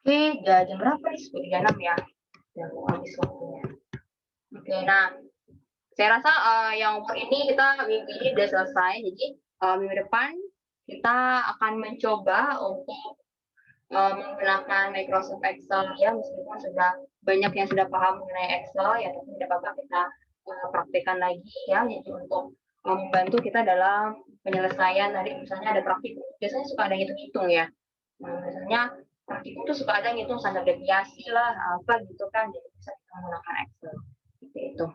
Oke, jam berapa nih? 10.36 ya. Udah mau habis waktunya. Oke, nah saya rasa yang Word ini kita minggu ini sudah selesai. Jadi minggu depan kita akan mencoba untuk menggunakan Microsoft Excel ya, meskipun sudah banyak yang sudah paham mengenai Excel ya, tapi tidak apa-apa kita praktekkan lagi ya. Jadi untuk membantu kita dalam penyelesaian tadi misalnya ada praktikum, biasanya suka ada hitung-hitung ya. Nah, biasanya praktikum itu suka ada ngitung standar deviasi lah apa gitu kan, jadi bisa kita menggunakan Excel seperti itu.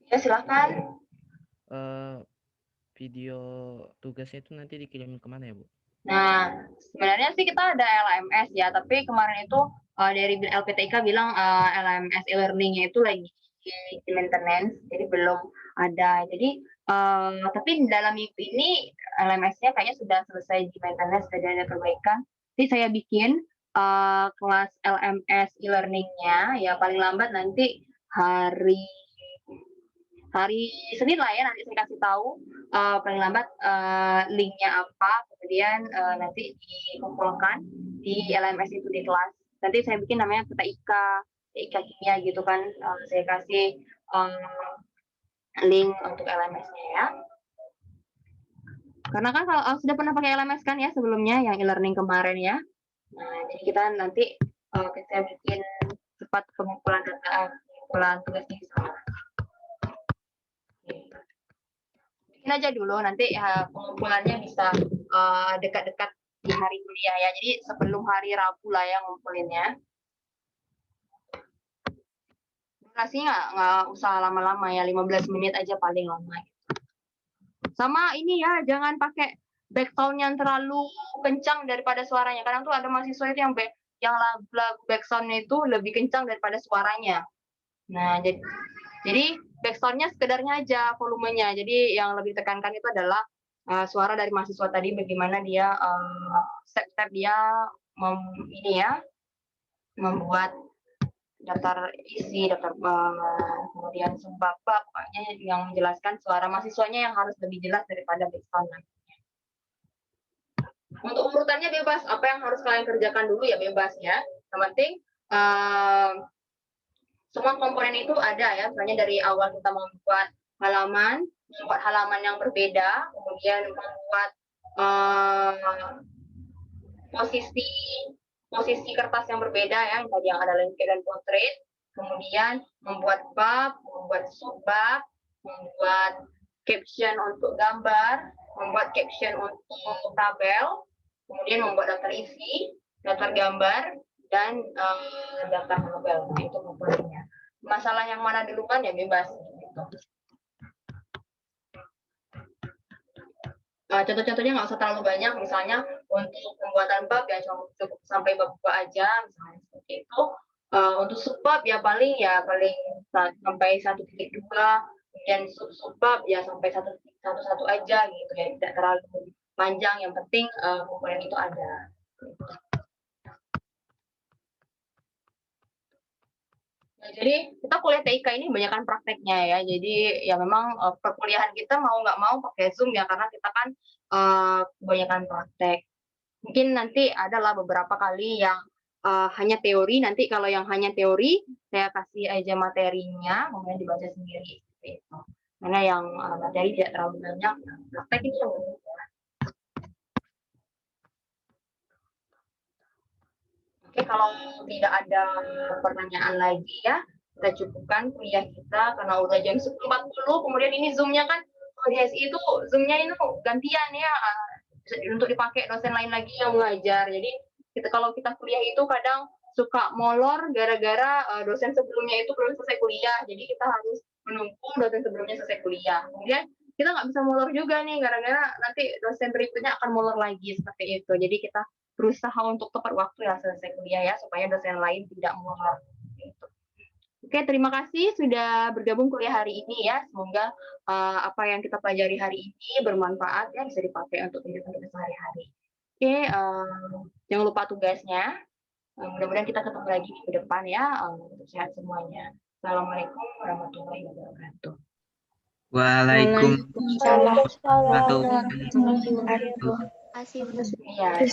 Ya, silakan. Video tugasnya itu nanti dikirim kemana ya, Bu? Nah, sebenarnya sih kita ada LMS ya, tapi kemarin itu dari LPTK bilang LMS e-learning-nya itu lagi di maintenance, jadi belum ada. Jadi, tapi dalam minggu ini LMS-nya kayaknya sudah selesai di maintenance, sudah ada perbaikan. Jadi saya bikin kelas LMS e-learning-nya ya paling lambat nanti hari Senin lah ya, nanti saya kasih tahu paling lambat linknya apa, kemudian nanti dikumpulkan di LMS itu di kelas. Nanti saya bikin namanya TIK kimia gitu kan, saya kasih link untuk LMS-nya ya. Karena kan kalau sudah pernah pakai LMS kan ya sebelumnya yang e-learning kemarin ya. Nah, jadi kita nanti kita bikin cepat pengumpulan data, pengumpulan tugasnya di sana. Bikin aja dulu, nanti pengumpulannya bisa dekat-dekat di hari kuliah ya. Jadi sebelum hari Rabu lah ya ngumpulinnya. Durasinya nggak usah lama-lama ya, 15 menit aja paling lama. Sama ini ya, jangan pakai background yang terlalu kencang daripada suaranya. Kadang tuh ada mahasiswa itu yang lagu backsoundnya itu lebih kencang daripada suaranya. Nah, jadi backsoundnya sekedarnya aja volumenya. Jadi yang lebih ditekankan itu adalah suara dari mahasiswa tadi, bagaimana dia step-step dia membuat daftar isi, daftar kemudian sumbang bab, pokoknya yang menjelaskan suara mahasiswanya yang harus lebih jelas daripada backsound. Untuk urutannya bebas, apa yang harus kalian kerjakan dulu ya bebas ya. Yang penting semua komponen itu ada ya, misalnya dari awal kita membuat halaman yang berbeda, kemudian membuat posisi kertas yang berbeda ya, tadi yang ada landscape dan portrait, kemudian membuat bab, membuat subbab, membuat caption untuk gambar, membuat caption untuk tabel, kemudian membuat daftar isi, daftar gambar, dan daftar tabel. Nah, itu komponennya. Masalah yang mana duluan ya bebas. Gitu. Contoh-contohnya nggak usah terlalu banyak, misalnya untuk pembuatan bab ya cukup sampai bab 2 aja, misalnya seperti itu. Untuk subbab ya paling sampai 1.2, kemudian subbab ya sampai 1.1 aja gitu ya, tidak terlalu panjang, yang penting komponen itu ada. Nah, jadi kita kuliah TIK ini kebanyakan prakteknya ya. Jadi ya memang perkuliahan kita mau nggak mau pakai Zoom ya, karena kita kan kebanyakan praktek. Mungkin nanti adalah beberapa kali yang hanya teori. Nanti kalau yang hanya teori, saya kasih aja materinya, kemudian dibaca sendiri. Gitu. Karena yang materi tidak terlalu banyak, praktek itu yang penting. Oke, kalau tidak ada pertanyaan lagi ya, kita cukupkan kuliah kita karena udah jam 10.40, kemudian ini Zoom-nya kan, kalau di HSI itu Zoom-nya itu gantian ya, untuk dipakai dosen lain lagi yang mengajar. Jadi kalau kita kuliah itu kadang suka molor gara-gara dosen sebelumnya itu belum selesai kuliah, jadi kita harus menunggu dosen sebelumnya selesai kuliah. Kemudian kita nggak bisa molor juga nih, gara-gara nanti dosen berikutnya akan molor lagi, seperti itu. Jadi kita berusaha untuk tepat waktu ya selesai kuliah ya, supaya dosen lain tidak molor. Gitu. Oke, terima kasih sudah bergabung kuliah hari ini ya. Semoga apa yang kita pelajari hari ini bermanfaat ya, bisa dipakai untuk kehidupan kita sehari-hari. Oke, jangan lupa tugasnya. Mudah-mudahan kita ketemu lagi minggu depan ya. Untuk sehat semuanya. Assalamualaikum warahmatullahi wabarakatuh. Waalaikumsalam Waalaikumsalam warahmatullahi wabarakatuh. warahmatullahi wabarakatuh. Iya.